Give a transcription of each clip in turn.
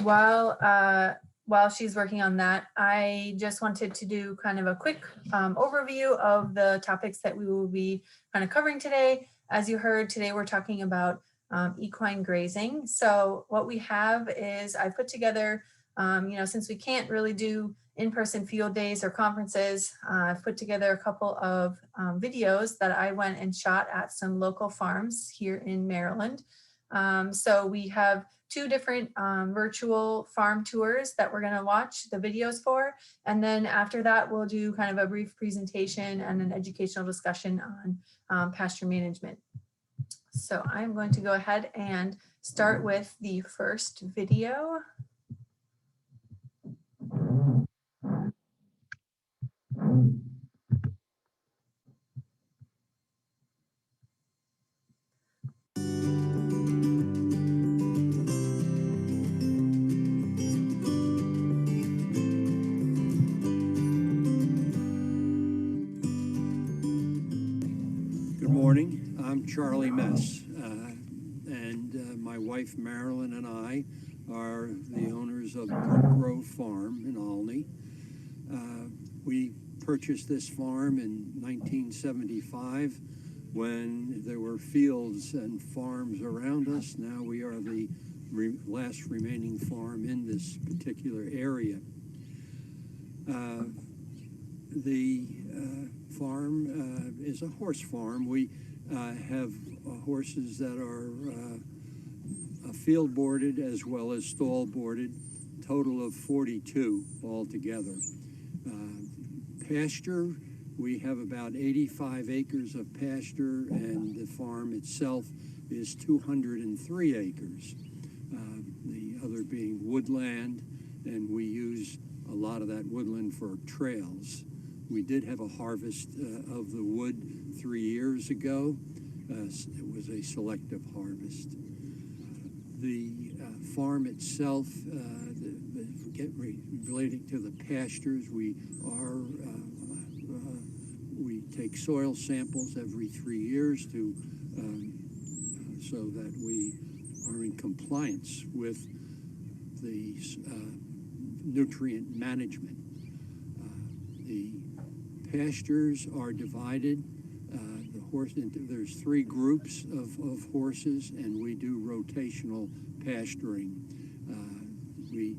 while she's working on that, I just wanted to do kind of a quick overview of the topics that we will be kind of covering today. As you heard, today we're talking about equine grazing. So what we have is I put together, since we can't really do in-person field days or conferences, I've put together a couple of videos that I went and shot at some local farms here in Maryland. So we have two different virtual farm tours that we're going to watch the videos for. And then after that, we'll do kind of a brief presentation and an educational discussion on pasture management. So I'm going to go ahead and start with the first video. Good morning, I'm Charlie Mess, and my wife Marilyn and I are the owners of Brooke Grove Farm in Olney. We purchased this farm in 1975 when there were fields and farms around us. Now we are the last remaining farm in this particular area. The farm is a horse farm. We have horses that are field boarded as well as stall boarded, total of 42 altogether. Pasture, we have about 85 acres of pasture, and the farm itself is 203 acres. The other being woodland, and we use a lot of that woodland for trails. We did have a harvest of the wood 3 years ago. It was a selective harvest. The farm itself, relating to the pastures, we take soil samples every 3 years to so that we are in compliance with the nutrient management. The pastures are divided. There's 3 groups of horses, and we do rotational pasturing. We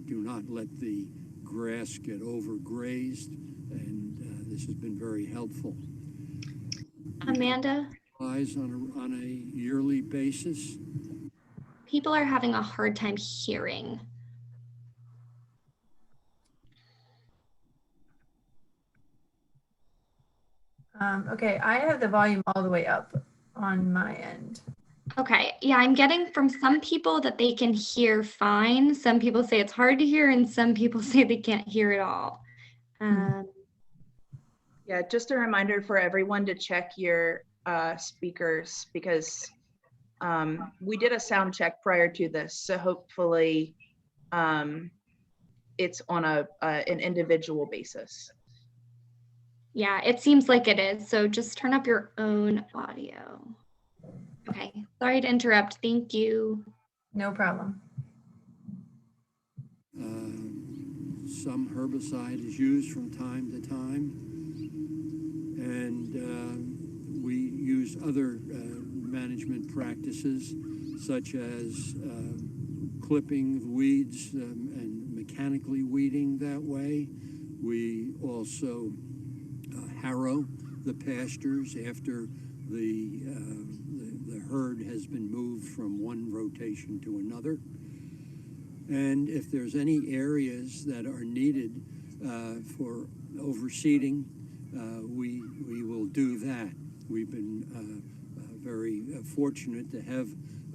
do not let the grass get overgrazed, and this has been very helpful. Amanda? On a yearly basis. People are having a hard time hearing. Okay, I have the volume all the way up on my end. Okay, yeah, I'm getting from some people that they can hear fine. Some people say it's hard to hear, and some people say they can't hear at all. Yeah, just a reminder for everyone to check your speakers, because we did a sound check prior to this, so hopefully it's on an individual basis. Yeah, it seems like it is. So just turn up your own audio. Okay, sorry to interrupt. Thank you. No problem. Some herbicide is used from time to time, and we use other management practices such as clipping weeds and mechanically weeding that way. We also harrow the pastures after the herd has been moved from one rotation to another. And if there's any areas that are needed for overseeding, we will do that. We've been very fortunate to have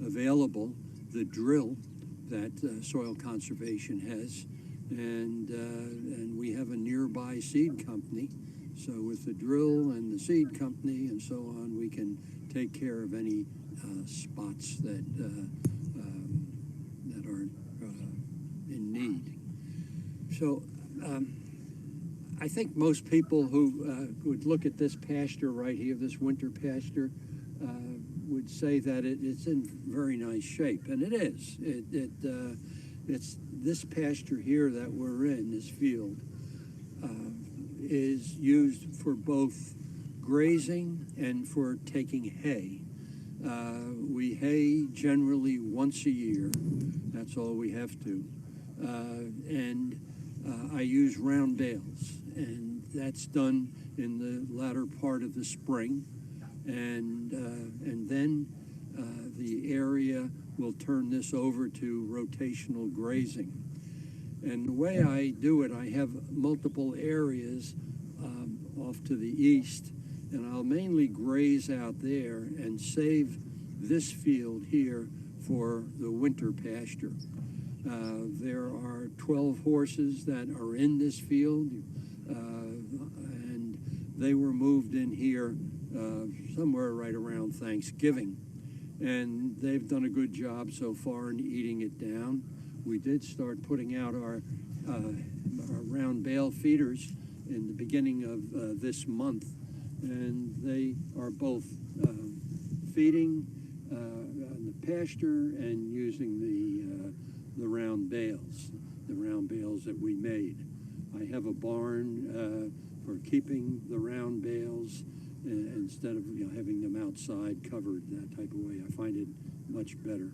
available the drill that Soil Conservation has, and we have a nearby seed company. So with the drill and the seed company and so on, we can take care of any spots that are in need. So I think most people who would look at this pasture right here, this winter pasture, would say that it's in very nice shape, and it is. it's this pasture here that we're in, this field, is used for both grazing and for taking hay. We hay generally once a year. That's all we have to. And I use round bales, and that's done in the latter part of the spring. And then the area will turn this over to rotational grazing. And the way I do it, I have multiple areas off to the east, and I'll mainly graze out there and save this field here for the winter pasture. There are 12 horses that are in this field, and they were moved in here somewhere right around Thanksgiving. And they've done a good job so far in eating it down. We did start putting out our round bale feeders in the beginning of this month, and they are both feeding on the pasture and using the round bales that we made. I have a barn for keeping the round bales instead of having them outside covered that type of way. I find it much better.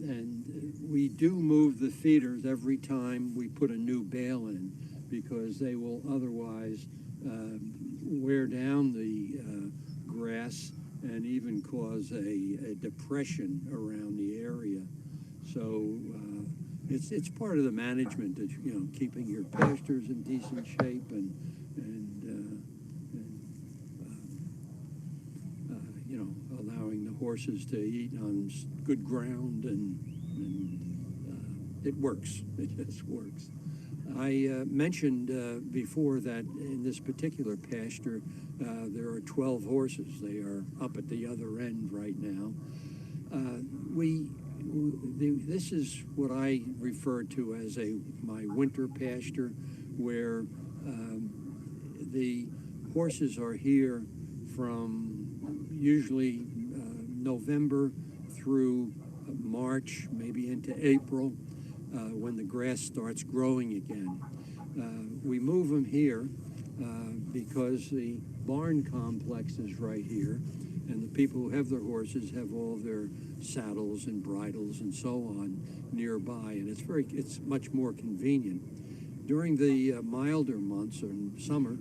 And we do move the feeders every time we put a new bale in, because they will otherwise wear down the grass and even cause a depression around the area. So it's part of the management, that keeping your pastures in decent shape and allowing the horses to eat on good ground, and it works. It just works. I mentioned before that in this particular pasture there are 12 horses. They are up at the other end right now. This is what I refer to as my winter pasture, where the horses are here from usually November through March, maybe into April, when the grass starts growing again. We move them here because the barn complex is right here, and the people who have their horses have all their saddles and bridles and so on nearby, and it's much more convenient. During the milder months or summer,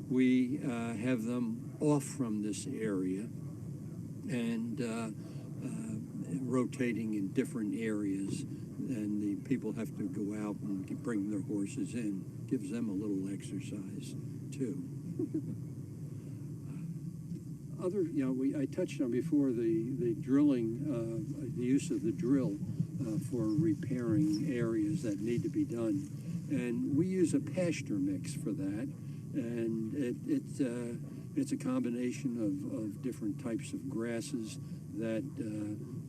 we have them off from this area and rotating in different areas, and the people have to go out and bring their horses in. Gives them a little exercise too. I touched on before the drilling, the use of the drill for repairing areas that need to be done, and we use a pasture mix for that, and it's a combination of different types of grasses that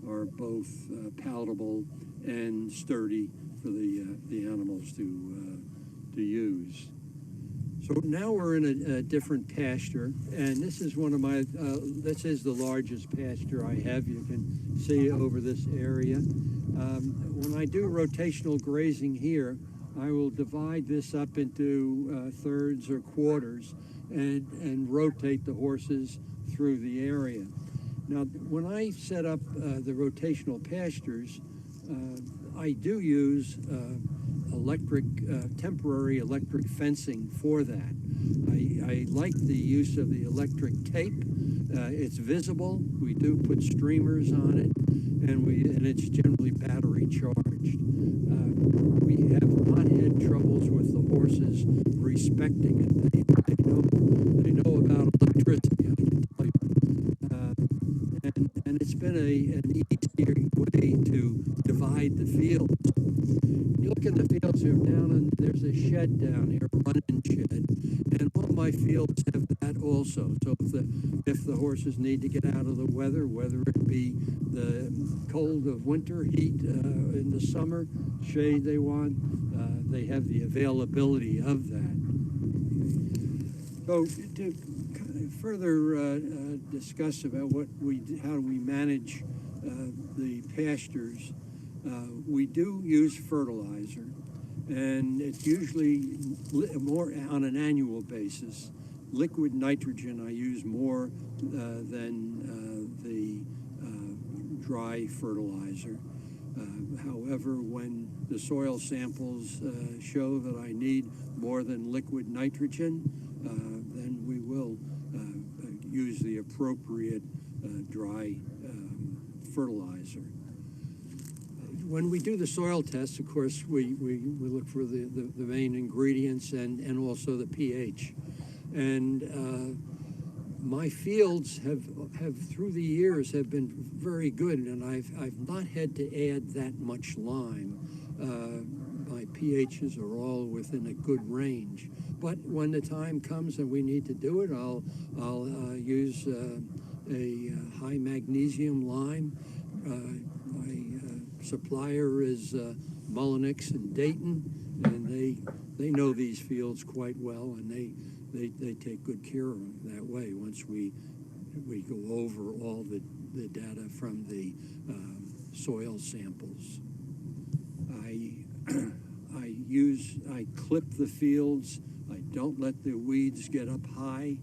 are both palatable and sturdy for the animals to use. So now we're in a different pasture, and this is this is the largest pasture I have. You can see over this area. When I do rotational grazing here, I will divide this up into thirds or quarters and rotate the horses through the area. Now, when I set up the rotational pastures, I do use temporary electric fencing for that. I like the use of the electric tape. It's visible. We do put streamers on it, and it's generally battery charged. We have not had troubles with the horses respecting it. They know about electricity, I can tell you. And it's been an easier way to divide the fields. You look at the fields here down, and there's a shed down here, a run-in shed, and all my fields have that also. So if the horses need to get out of the weather, whether it be the cold of winter, heat in the summer, shade they want, they have the availability of that. So to further discuss about how do we manage the pastures, We do use fertilizer, and it's usually more on an annual basis. Liquid nitrogen I use more than the dry fertilizer. However, when the soil samples show that I need more than liquid nitrogen, then we will use the appropriate dry fertilizer. When we do the soil tests, of course, we look for the main ingredients and also the pH. And my fields have through the years have been very good, and I've not had to add that much lime. My pHs are all within a good range. But when the time comes and we need to do it, I'll use a high magnesium lime. My supplier is Mullinix in Dayton, and they know these fields quite well, and they take good care of them that way once we go over all the data from the soil samples. I clip the fields. I don't let the weeds get up high.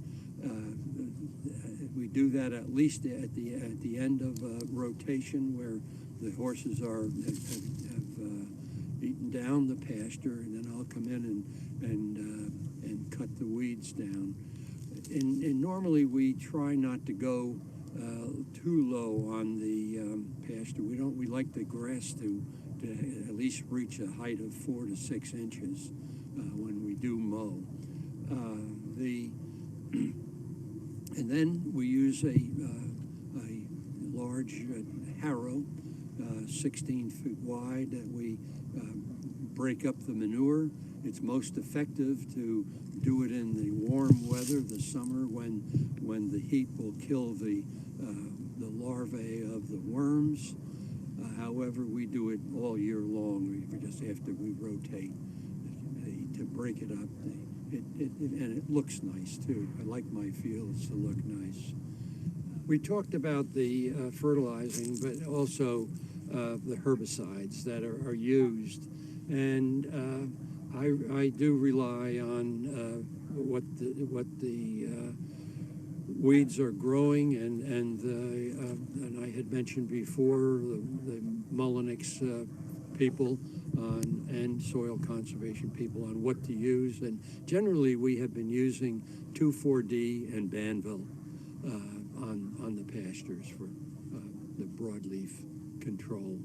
We do that at least at the end of a rotation where the horses have eaten down the pasture, and then I'll come in and cut the weeds down. And normally we try not to go too low on the pasture. We like the grass to at least reach a height of 4 to 6 inches when we do mow. And then we use a large harrow, 16 feet wide, that we break up the manure. It's most effective to do it in the warm weather, the summer, when the heat will kill the larvae of the worms. However, we do it all year long. We just after we rotate to break it up. And it looks nice too. I like my fields to look nice. We talked about the fertilizing, but also the herbicides that are used, and I do rely on what the weeds are growing, and I had mentioned before the Mullinix people and soil conservation people on what to use, and generally we have been using 2,4-D and Banville on the pastures for the broadleaf control.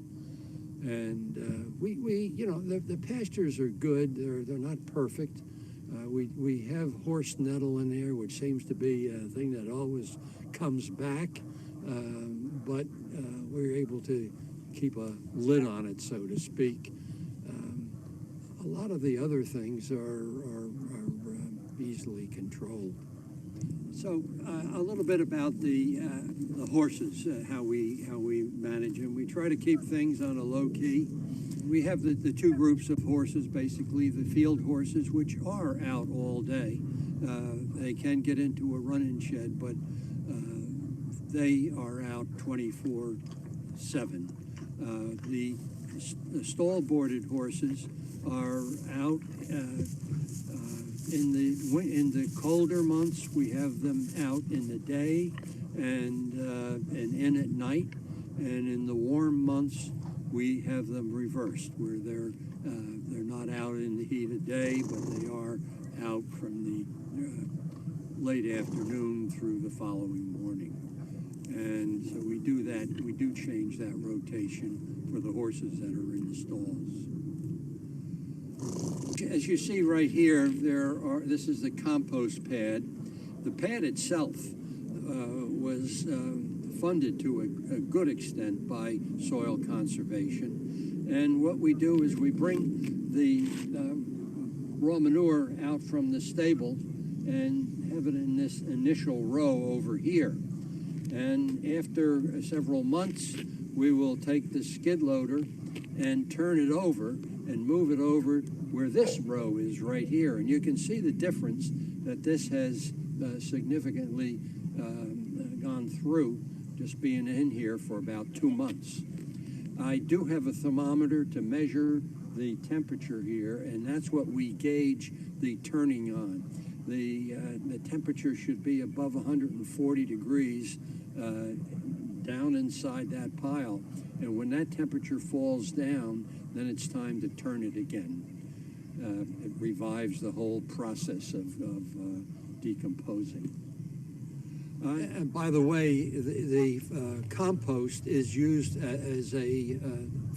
And we the pastures are good. They're not perfect. We have horse nettle in there, which seems to be a thing that always comes back, but we're able to keep a lid on it, so to speak. A lot of the other things are easily controlled. So a little bit about the horses, how we manage them. We try to keep things on a low key. We have the two groups of horses, basically the field horses, which are out all day. They can get into a run-in shed, but they are out 24/7. The stall-boarded horses are out in the colder months. We have them out in the day and in at night, and in the warm months we have them reversed, where they're not out in the heat of day, but they are out from the late afternoon through the following morning. And so we do that. We do change that rotation for the horses that are in the stalls. As you see right here, this is the compost pad. The pad itself was funded to a good extent by soil conservation. And what we do is we bring the raw manure out from the stable and have it in this initial row over here. And after several months, we will take the skid loader and turn it over and move it over where this row is right here. And you can see the difference that this has significantly gone through just being in here for about 2 months. I do have a thermometer to measure the temperature here, and that's what we gauge the turning on. The temperature should be above 140 degrees down inside that pile. And when that temperature falls down, then it's time to turn it again. It revives the whole process of decomposing. And by the way, the compost is used as a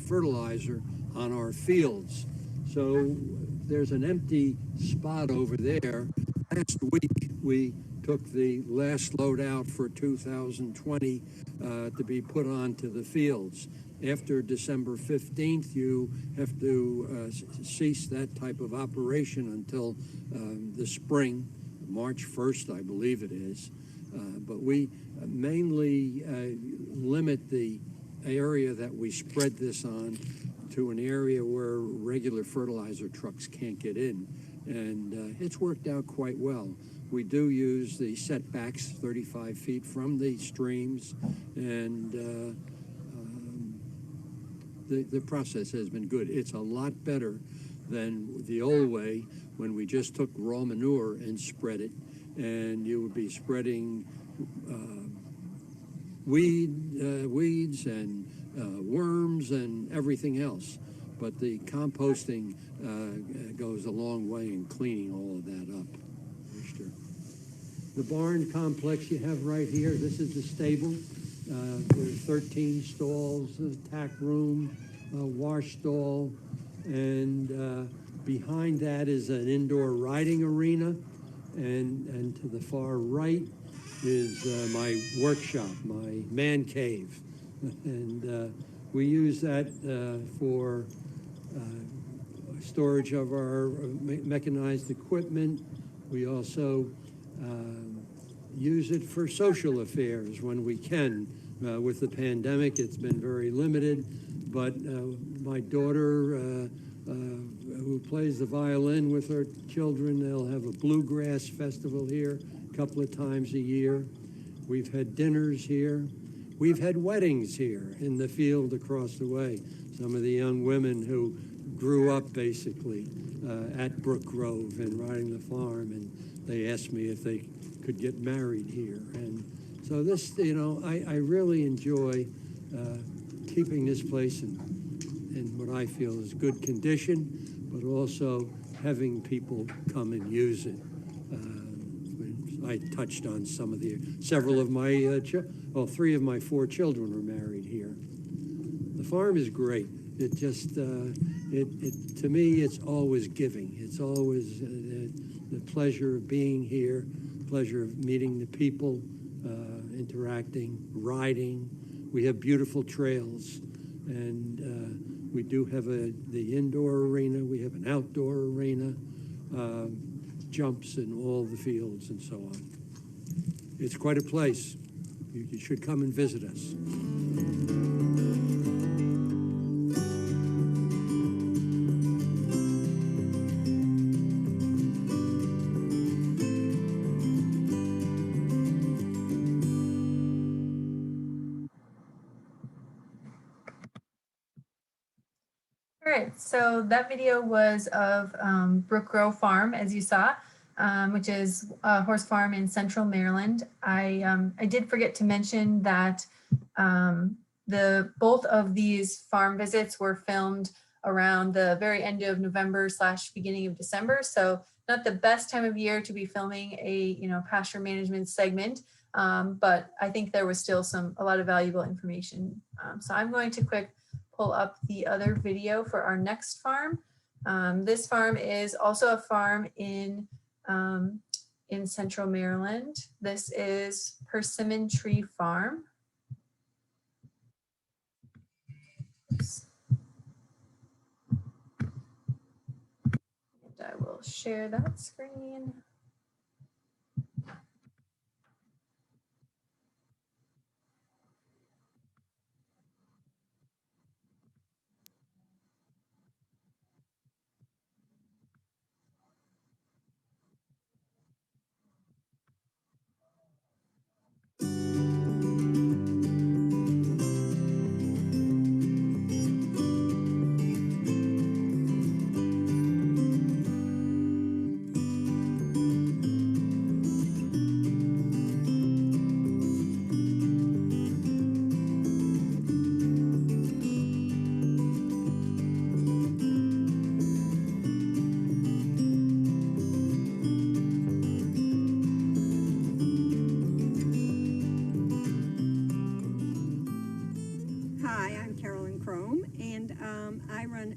fertilizer on our fields. So there's an empty spot over there. Last week, we took the last load out for 2020 to be put onto the fields. After December 15th, you have to cease that type of operation until the spring, March 1st, I believe it is. But we mainly limit the area that we spread this on to an area where regular fertilizer trucks can't get in. And it's worked out quite well. We do use the setbacks 35 feet from the streams, and the process has been good. It's a lot better than the old way when we just took raw manure and spread it, and you would be spreading weeds and worms and everything else. But the composting goes a long way in cleaning all of that up. The barn complex you have right here, this is the stable. There's 13 stalls, a tack room, a wash stall, and behind that is an indoor riding arena. And to the far right is my workshop, my man cave. And we use that for storage of our mechanized equipment. We also use it for social affairs when we can. With the pandemic, it's been very limited, but my daughter, who plays the violin with her children, they'll have a bluegrass festival here a couple of times a year. We've had dinners here. We've had weddings here in the field across the way. Some of the young women who grew up basically at Brooke Grove and riding the farm, and they asked me if they could get married here. And so this, you know, I really enjoy keeping this place in what I feel is good condition, but also having people come and use it. I touched on several of my, three of my 4 children are married here. The farm is great. It just, to me, it's always giving. It's always the pleasure of being here, pleasure of meeting the people, interacting, riding. We have beautiful trails, and we do have the indoor arena. We have an outdoor arena, jumps in all the fields and so on. It's quite a place. You should come and visit us. All right, so that video was of Brooke Grove Farm, as you saw, which is a horse farm in Central Maryland. I did forget to mention that both of these farm visits were filmed around the very end of November / beginning of December. So not the best time of year to be filming a pasture management segment, but I think there was still a lot of valuable information. So I'm going to pull up the other video for our next farm. This farm is also a farm in Central Maryland. This is Persimmon Tree Farm. Oops. And I will share that screen.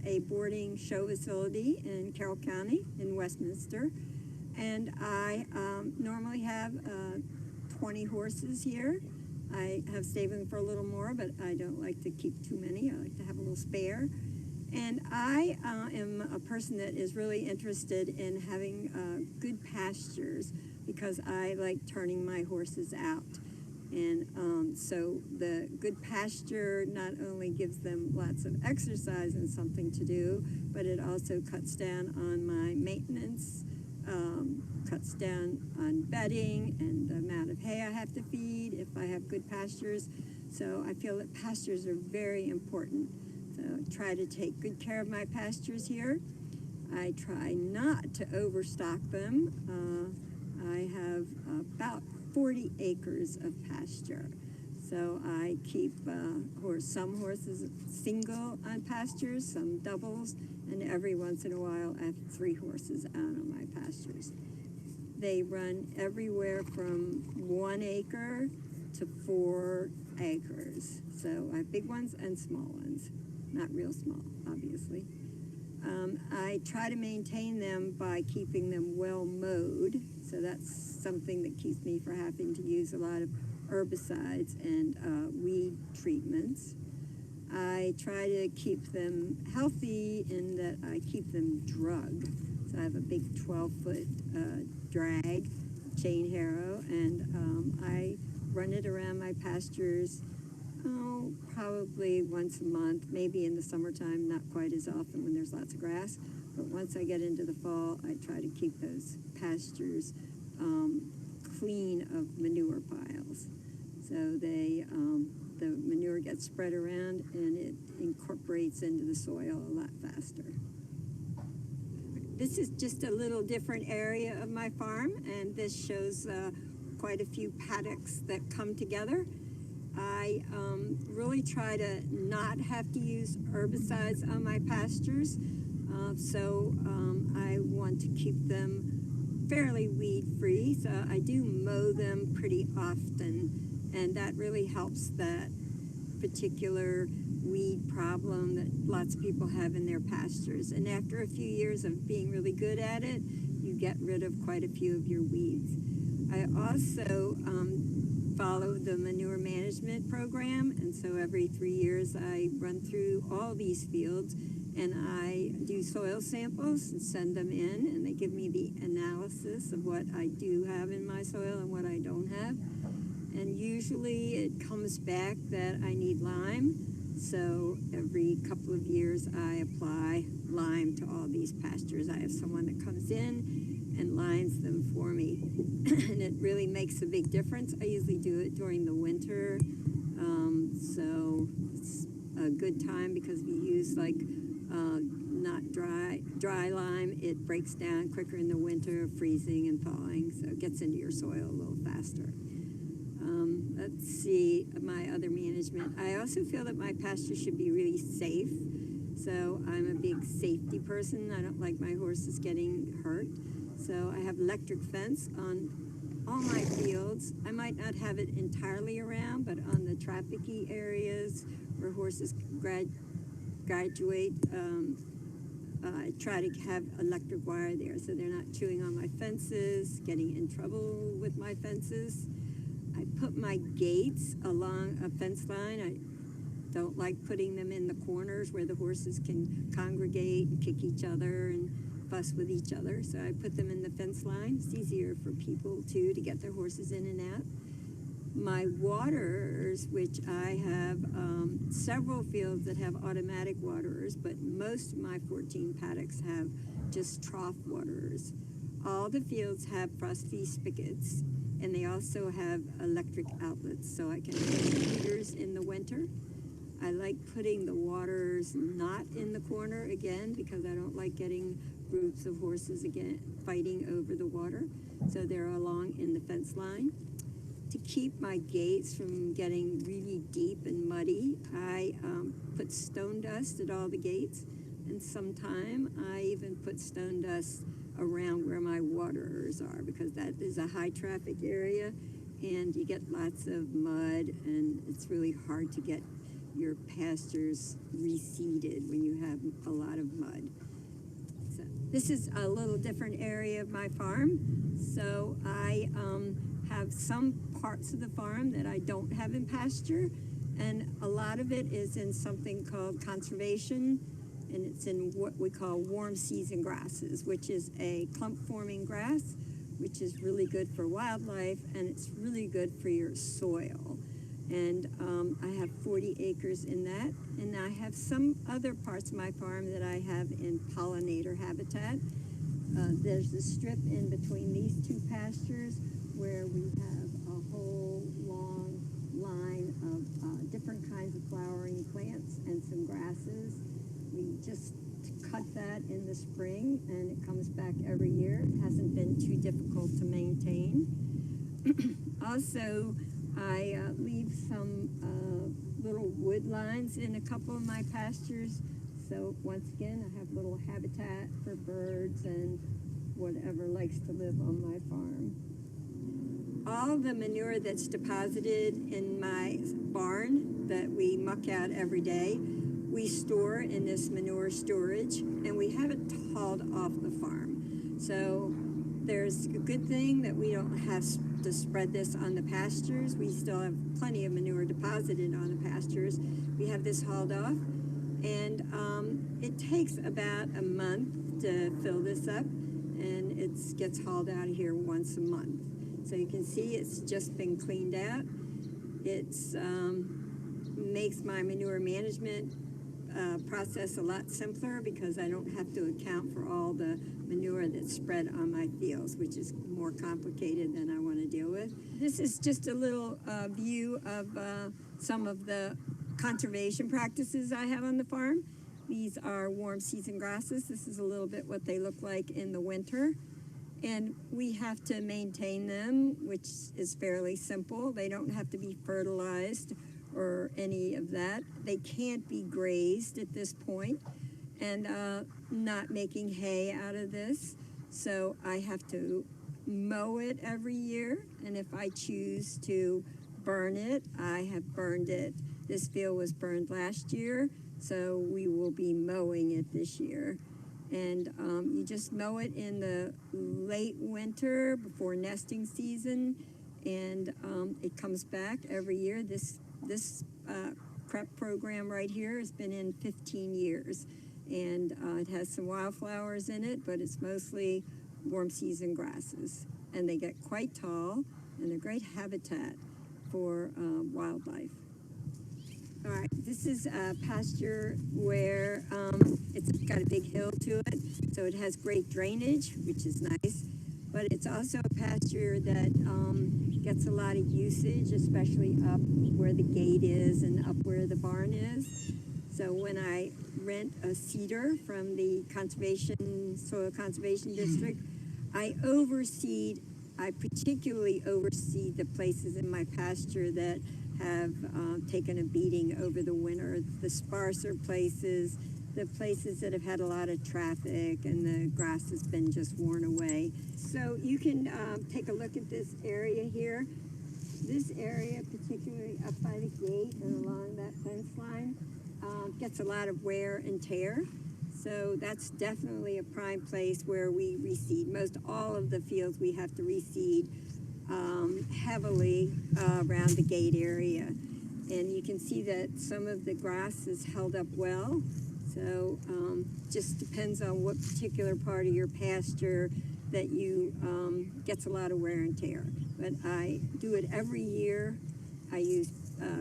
a boarding show facility in Carroll County in Westminster. And I normally have 20 horses here. I have saved them for a little more, but I don't like to keep too many. I like to have a little spare. And I am a person that is really interested in having good pastures because I like turning my horses out. And so the good pasture not only gives them lots of exercise and something to do, but it also cuts down on my maintenance, cuts down on bedding and the amount of hay I have to feed if I have good pastures. So I feel that pastures are very important. So I try to take good care of my pastures here. I try not to overstock them. I have about 40 acres of pasture. So I keep some horses single on pastures, some doubles, and every once in a while I have 3 horses out on my pastures. They run everywhere from 1 acre to 4 acres. So I have big ones and small ones. Not real small, obviously. I try to maintain them by keeping them well mowed. So that's something that keeps me from having to use a lot of herbicides and weed treatments. I try to keep them healthy in that I keep them drugged. So I have a big 12-foot drag chain harrow, and I run it around my pastures probably once a month, maybe in the summertime, not quite as often when there's lots of grass. But once I get into the fall, I try to keep those pastures clean of manure piles. So the manure gets spread around and it incorporates into the soil a lot faster. This is just a little different area of my farm, and this shows quite a few paddocks that come together. I really try to not have to use herbicides on my pastures, so I want to keep them fairly weed-free, so I do mow them pretty often, and that really helps that particular weed problem that lots of people have in their pastures. And after a few years of being really good at it, you get rid of quite a few of your weeds. I also follow the manure management program, and so every 3 years I run through all these fields and I do soil samples and send them in, and they give me the analysis of what I do have in my soil and what I don't have. And usually it comes back that I need lime, so every couple of years I apply lime to all these pastures. I have someone that comes in and lines them for me, and it really makes a big difference. I usually do it during the winter, so it's a good time because we use like not dry lime. It breaks down quicker in the winter, freezing and thawing, so it gets into your soil a little faster. Let's see my other management. I also feel that my pasture should be really safe, so I'm a big safety person. I don't like my horses getting hurt. So I have electric fence on all my fields. I might not have it entirely around, but on the traffic-y areas where horses graduate, I try to have electric wire there so they're not chewing on my fences, getting in trouble with my fences. I put my gates along a fence line. I don't like putting them in the corners where the horses can congregate and kick each other and fuss with each other, so I put them in the fence line. It's easier for people too to get their horses in and out. My waterers, which I have several fields that have automatic waterers, but most of my 14 paddocks have just trough waterers. All the fields have frost-free spigots, and they also have electric outlets, so I can put heaters in the winter. I like putting the waterers not in the corner again because I don't like getting groups of horses again fighting over the water, so they're along in the fence line. To keep my gates from getting really deep and muddy, I put stone dust at all the gates, and sometimes I even put stone dust around where my waterers are because that is a high traffic area and you get lots of mud and it's really hard to get your pastures reseeded when you have a lot of mud. So this is a little different area of my farm. So I have some parts of the farm that I don't have in pasture, and a lot of it is in something called conservation, and it's in what we call warm season grasses, which is a clump forming grass, which is really good for wildlife, and it's really good for your soil. And I have 40 acres in that, and I have some other parts of my farm that I have in pollinator habitat. There's a strip in between these two pastures where we have a whole long line of different kinds of flowering plants and some grasses. We just cut that in the spring, and it comes back every year. It hasn't been too difficult to maintain. Also, I leave some little wood lines in a couple of my pastures. So once again, I have little habitat for birds and whatever likes to live on my farm. All the manure that's deposited in my barn that we muck out every day, we store in this manure storage, and we have it hauled off the farm. So there's a good thing that we don't have to spread this on the pastures. We still have plenty of manure deposited on the pastures. We have this hauled off, and it takes about a month to fill this up, and it gets hauled out of here once a month. So you can see it's just been cleaned out. It's makes my manure management process a lot simpler because I don't have to account for all the manure that's spread on my fields, which is more complicated than I want to deal with. This is just a little view of some of the conservation practices I have on the farm. These are warm season grasses. This is a little bit what they look like in the winter. And we have to maintain them, which is fairly simple. They don't have to be fertilized or any of that. They can't be grazed at this point, and not making hay out of this. So I have to mow it every year, and if I choose to burn it, I have burned it. This field was burned last year, so we will be mowing it this year. And you just mow it in the late winter before nesting season, and it comes back every year. This prep program right here has been in 15 years, and it has some wildflowers in it, but it's mostly warm season grasses, and they get quite tall, and they're great habitat for wildlife. All right, this is a pasture where it's got a big hill to it, so it has great drainage, which is nice, but it's also a pasture that gets a lot of usage, especially up where the gate is and up where the barn is. So when I rent a cedar from the Soil Conservation District, I particularly overseed the places in my pasture that have taken a beating over the winter, the sparser places, the places that have had a lot of traffic and the grass has been just worn away. So you can take a look at this area here. This area, particularly up by the gate and along that fence line, gets a lot of wear and tear. So that's definitely a prime place where we reseed. Most all of the fields we have to reseed heavily around the gate area. And you can see that some of the grass is held up well. So just depends on what particular part of your pasture that you gets a lot of wear and tear. But I do it every year. I use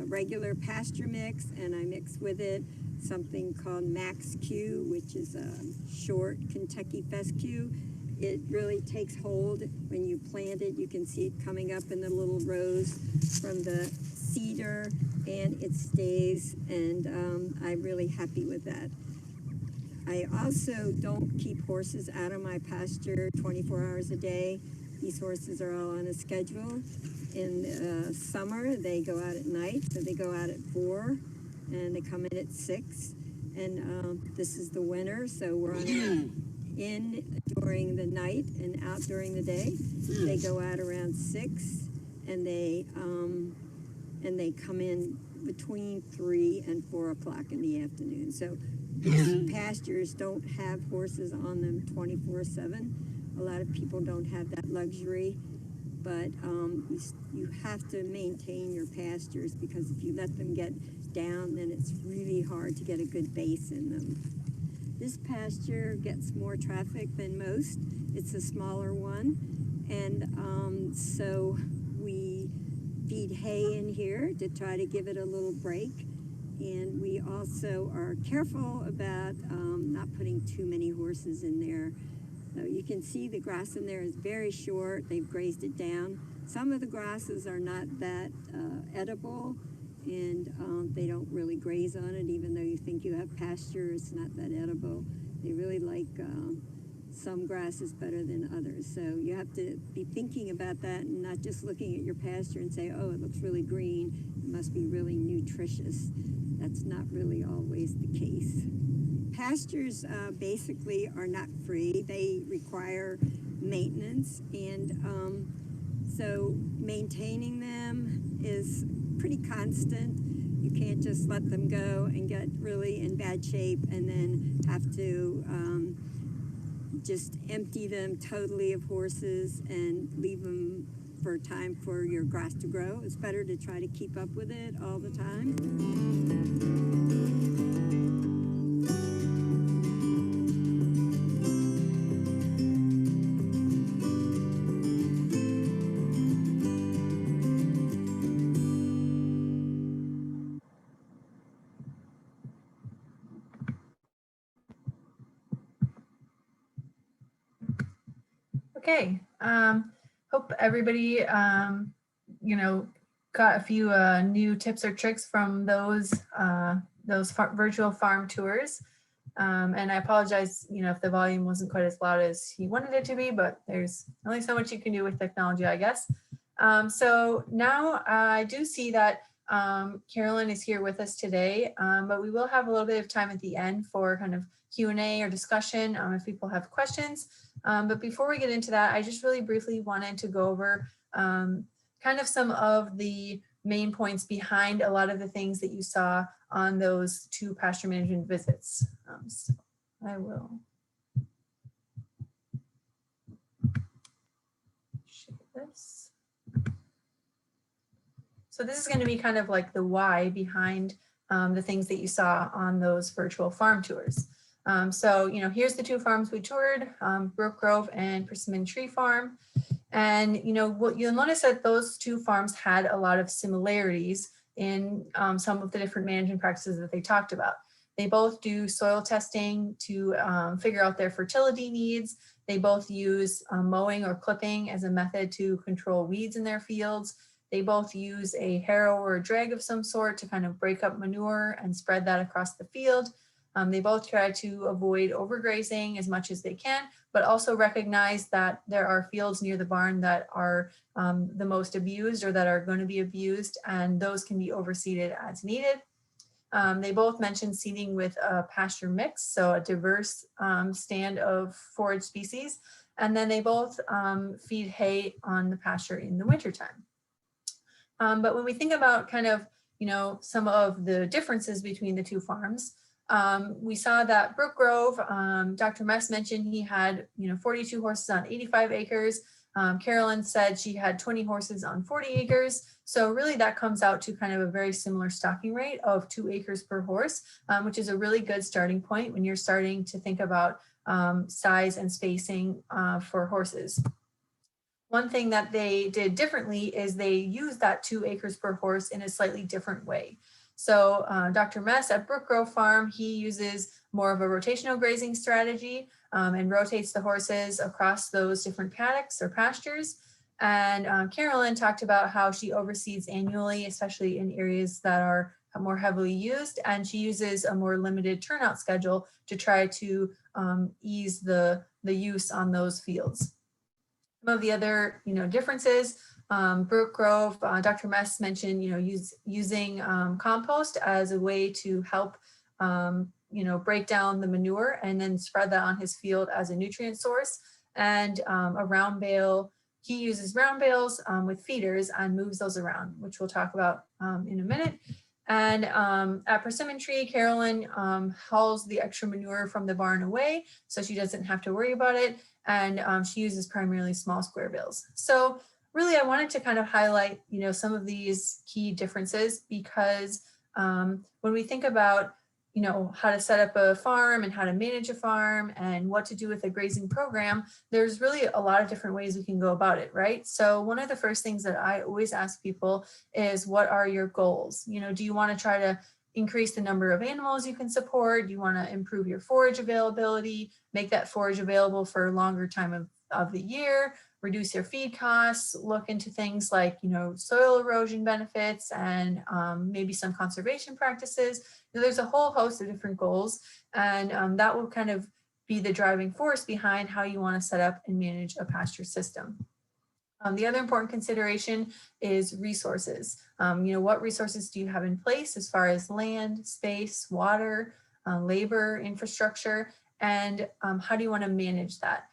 regular pasture mix, and I mix with it something called Max Q, which is a short Kentucky fescue. It really takes hold when you plant it. You can see it coming up in the little rows from the cedar, and it stays, and I'm really happy with that. I also don't keep horses out of my pasture 24 hours a day. These horses are all on a schedule. In summer, they go out at night, so they go out at 4, and they come in at 6. And this is the winter, so we're on in during the night and out during the day. They go out around 6, and they come in between 3 and 4 o'clock in the afternoon. So these pastures don't have horses on them 24/7. A lot of people don't have that luxury, but you have to maintain your pastures, because if you let them get down, then it's really hard to get a good base in them. This pasture gets more traffic than most. It's a smaller one, and so we feed hay in here to try to give it a little break. And we also are careful about not putting too many horses in there. So you can see the grass in there is very short. They've grazed it down. Some of the grasses are not that edible, and they don't really graze on it, even though you think you have pasture, it's not that edible. They really like some grasses better than others. So you have to be thinking about that and not just looking at your pasture and say, oh, it looks really green, it must be really nutritious. That's not really always the case. Pastures basically are not free. They require maintenance, and so maintaining them is pretty constant. You can't just let them go and get really in bad shape and then have to just empty them totally of horses and leave them for time for your grass to grow. It's better to try to keep up with it all the time. Okay, hope everybody, you know, got a few new tips or tricks from those virtual farm tours. And I apologize, you know, if the volume wasn't quite as loud as he wanted it to be, but there's only so much you can do with technology, I guess. So now I do see that Carolyn is here with us today, but we will have a little bit of time at the end for kind of Q&A or discussion if people have questions. But before we get into that, I just really briefly wanted to go over kind of some of the main points behind a lot of the things that you saw on those 2 pasture management visits. So I will share this. So this is going to be kind of like the why behind the things that you saw on those virtual farm tours. So, you know, here's the 2 farms we toured, Brooke Grove and Persimmon Tree Farm. And, you know, what you'll notice that those 2 farms had a lot of similarities in some of the different management practices that they talked about. They both do soil testing to figure out their fertility needs. They both use mowing or clipping as a method to control weeds in their fields. They both use a harrow or a drag of some sort to kind of break up manure and spread that across the field. They both try to avoid overgrazing as much as they can, but also recognize that there are fields near the barn that are the most abused or that are going to be abused, and those can be overseeded as needed. They both mentioned seeding with a pasture mix, so a diverse stand of forage species, and then they both feed hay on the pasture in the wintertime. But when we think about kind of, you know, some of the differences between the 2 farms, we saw that Brooke Grove, Dr. Mess mentioned he had, you know, 42 horses on 85 acres. Carolyn said she had 20 horses on 40 acres. So really that comes out to kind of a very similar stocking rate of 2 acres per horse, which is a really good starting point when you're starting to think about size and spacing for horses. One thing that they did differently is they used that 2 acres per horse in a slightly different way. So Dr. Mess at Brooke Grove Farm, he uses more of a rotational grazing strategy and rotates the horses across those different paddocks or pastures. And Carolyn talked about how she overseeds annually, especially in areas that are more heavily used, and she uses a more limited turnout schedule to try to ease the use on those fields. Some of the other, you know, differences, Brooke Grove, Dr. Mess mentioned, you know, using compost as a way to help, you know, break down the manure and then spread that on his field as a nutrient source. And a round bale, he uses round bales with feeders and moves those around, which we'll talk about in a minute. And at Persimmon Tree, Carolyn hauls the extra manure from the barn away, so she doesn't have to worry about it. And she uses primarily small square bales. So really, I wanted to kind of highlight, some of these key differences, because when we think about, how to set up a farm and how to manage a farm and what to do with a grazing program, there's really a lot of different ways we can go about it, right? So one of the first things that I always ask people is, what are your goals? Do you want to try to increase the number of animals you can support? Do you want to improve your forage availability, make that forage available for a longer time of the year, reduce your feed costs, look into things like, soil erosion benefits and maybe some conservation practices? There's a whole host of different goals, and that will kind of be the driving force behind how you want to set up and manage a pasture system. The other important consideration is resources. What resources do you have in place as far as land, space, water, labor, infrastructure, and how do you want to manage that?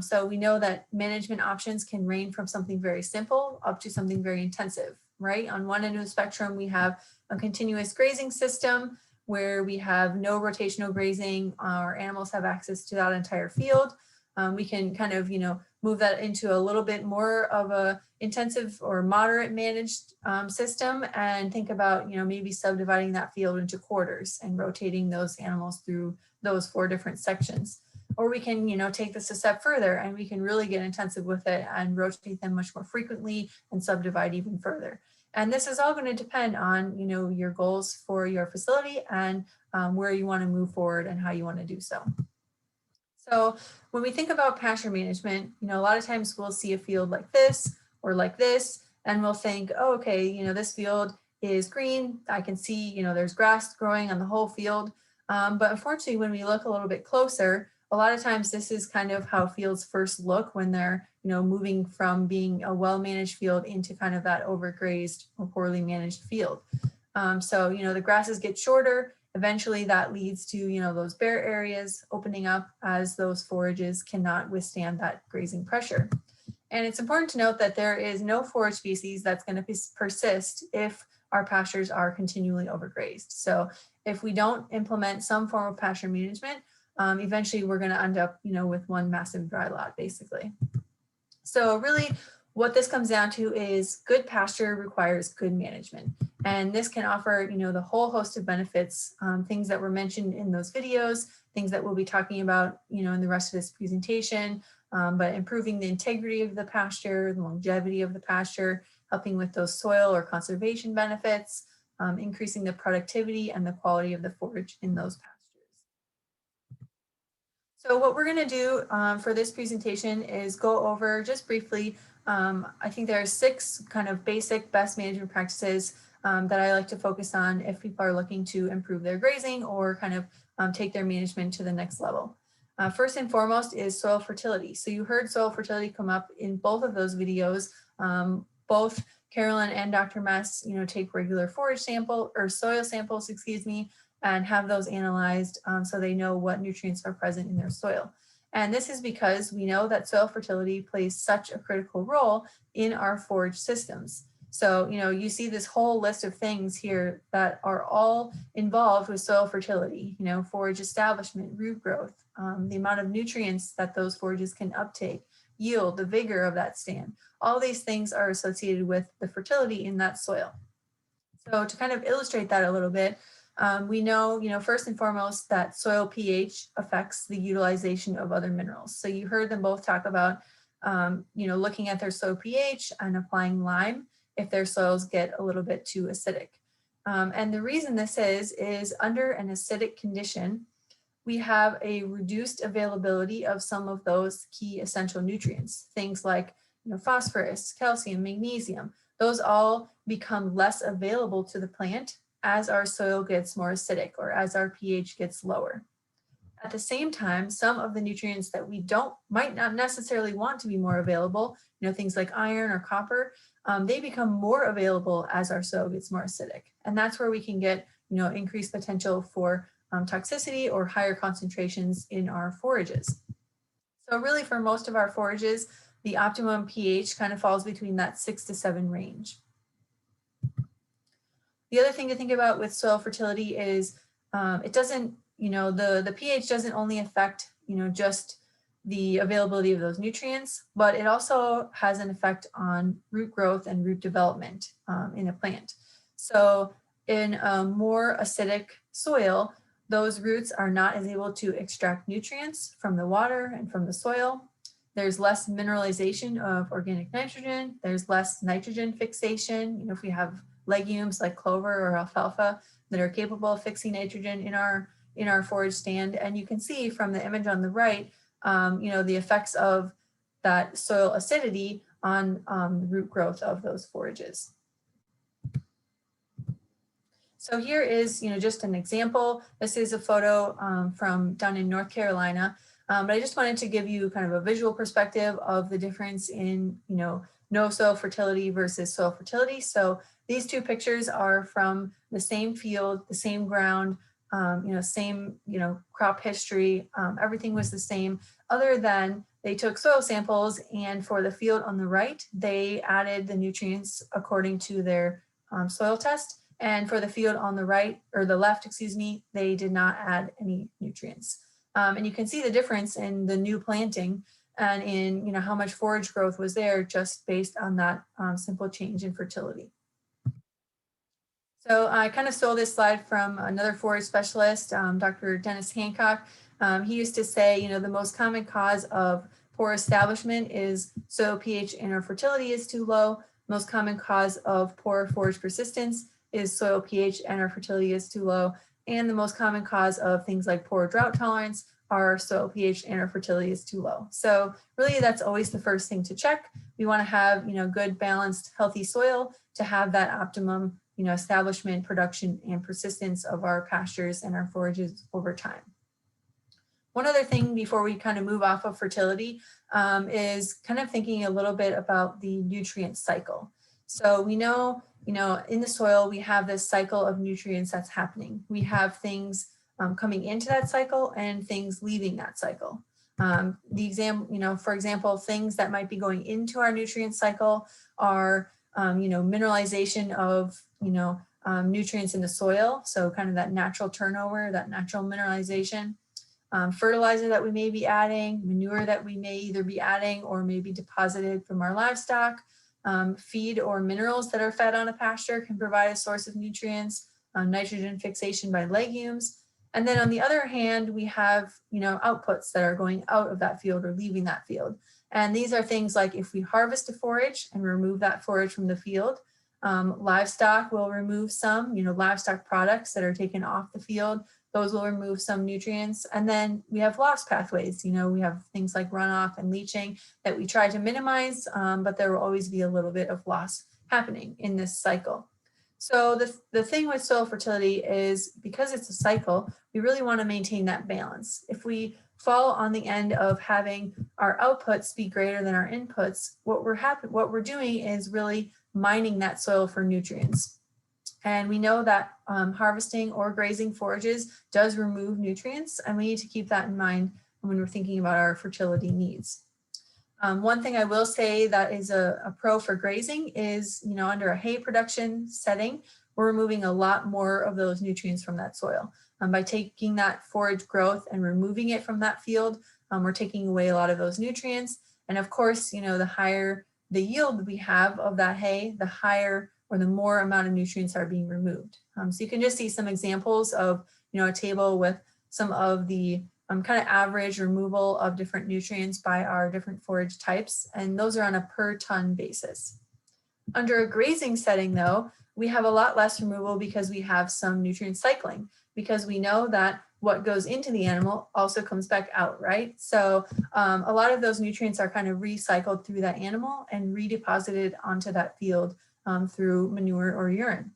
So we know that management options can range from something very simple up to something very intensive, right? On one end of the spectrum, we have a continuous grazing system where we have no rotational grazing. Our animals have access to that entire field. We can kind of, move that into a little bit more of a intensive or moderate managed system, and think about, maybe subdividing that field into quarters and rotating those animals through those 4 different sections. Or we can, take this a step further and we can really get intensive with it and rotate them much more frequently and subdivide even further. And this is all going to depend on, your goals for your facility and where you want to move forward and how you want to do so. So when we think about pasture management, a lot of times we'll see a field like this or like this, and we'll think, oh, okay, this field is green. I can see, there's grass growing on the whole field. But unfortunately, when we look a little bit closer, a lot of times this is kind of how fields first look when they're, moving from being a well-managed field into kind of that overgrazed or poorly managed field. So, the grasses get shorter. Eventually that leads to, those bare areas opening up as those forages cannot withstand that grazing pressure. And it's important to note that there is no forage species that's going to persist if our pastures are continually overgrazed. So if we don't implement some form of pasture management, eventually we're going to end up, with one massive dry lot, basically. So really what this comes down to is good pasture requires good management. And this can offer, the whole host of benefits, things that were mentioned in those videos, things that we'll be talking about, in the rest of this presentation, but improving the integrity of the pasture, the longevity of the pasture, helping with those soil or conservation benefits, increasing the productivity and the quality of the forage in those pastures. So what we're going to do for this presentation is go over just briefly, I think there are 6 kind of basic best management practices that I like to focus on if people are looking to improve their grazing or kind of take their management to the next level. First and foremost is soil fertility. So you heard soil fertility come up in both of those videos. Both Carolyn and Dr. Mess, take regular forage sample or soil samples, and have those analyzed so they know what nutrients are present in their soil. And this is because we know that soil fertility plays such a critical role in our forage systems. So, you see this whole list of things here that are all involved with soil fertility, forage establishment, root growth, the amount of nutrients that those forages can uptake, yield, the vigor of that stand. All these things are associated with the fertility in that soil. So to kind of illustrate that a little bit, we know, first and foremost that soil pH affects the utilization of other minerals. So you heard them both talk about, looking at their soil pH and applying lime if their soils get a little bit too acidic. And the reason this is under an acidic condition, we have a reduced availability of some of those key essential nutrients, things like phosphorus, calcium, magnesium. Those all become less available to the plant as our soil gets more acidic or as our pH gets lower. At the same time, some of the nutrients that we might not necessarily want to be more available, things like iron or copper, they become more available as our soil gets more acidic. And that's where we can get, increased potential for toxicity or higher concentrations in our forages. So really for most of our forages, the optimum pH kind of falls between that 6 to 7 range. The other thing to think about with soil fertility is it doesn't, the pH doesn't only affect, just the availability of those nutrients, but it also has an effect on root growth and root development in a plant. So in a more acidic soil, those roots are not as able to extract nutrients from the water and from the soil. There's less mineralization of organic nitrogen. There's less nitrogen fixation. If we have legumes like clover or alfalfa that are capable of fixing nitrogen in our forage stand. And you can see from the image on the right, the effects of that soil acidity on the root growth of those forages. So here is, just an example. This is a photo from down in North Carolina, but I just wanted to give you kind of a visual perspective of the difference in, no soil fertility versus soil fertility. So these two pictures are from the same field, the same ground, same, crop history. Everything was the same, other than they took soil samples, and for the field on the right, they added the nutrients according to their soil test. And for the field on the right, or the left, excuse me, they did not add any nutrients. And you can see the difference in the new planting and in, how much forage growth was there just based on that simple change in fertility. So I kind of stole this slide from another forage specialist, Dr. Dennis Hancock. He used to say, the most common cause of poor establishment is soil pH and or fertility is too low. Most common cause of poor forage persistence is soil pH and or fertility is too low. And the most common cause of things like poor drought tolerance are soil pH and or fertility is too low. So really that's always the first thing to check. We want to have, good, balanced, healthy soil to have that optimum, establishment, production, and persistence of our pastures and our forages over time. One other thing before we kind of move off of fertility is kind of thinking a little bit about the nutrient cycle. So we know, in the soil, we have this cycle of nutrients that's happening. We have things coming into that cycle and things leaving that cycle. For example, things that might be going into our nutrient cycle are, mineralization of, nutrients in the soil. So kind of that natural turnover, that natural mineralization. Fertilizer that we may be adding, manure that we may either be adding or may be deposited from our livestock. Feed or minerals that are fed on a pasture can provide a source of nutrients, nitrogen fixation by legumes. And then on the other hand, we have, outputs that are going out of that field or leaving that field. And these are things like if we harvest a forage and remove that forage from the field, livestock will remove some, livestock products that are taken off the field. Those will remove some nutrients. And then we have loss pathways. We have things like runoff and leaching that we try to minimize, but there will always be a little bit of loss happening in this cycle. So the thing with soil fertility is because it's a cycle, we really want to maintain that balance. If we fall on the end of having our outputs be greater than our inputs, what we're doing is really mining that soil for nutrients. And we know that harvesting or grazing forages does remove nutrients, and we need to keep that in mind when we're thinking about our fertility needs. One thing I will say that is a pro for grazing is, under a hay production setting, we're removing a lot more of those nutrients from that soil. By taking that forage growth and removing it from that field, we're taking away a lot of those nutrients. And of course, the higher the yield we have of that hay, the higher or the more amount of nutrients are being removed. So you can just see some examples of, a table with some of the kind of average removal of different nutrients by our different forage types. And those are on a per ton basis. Under a grazing setting though, we have a lot less removal because we have some nutrient cycling, because we know that what goes into the animal also comes back out, right? So a lot of those nutrients are kind of recycled through that animal and redeposited onto that field through manure or urine.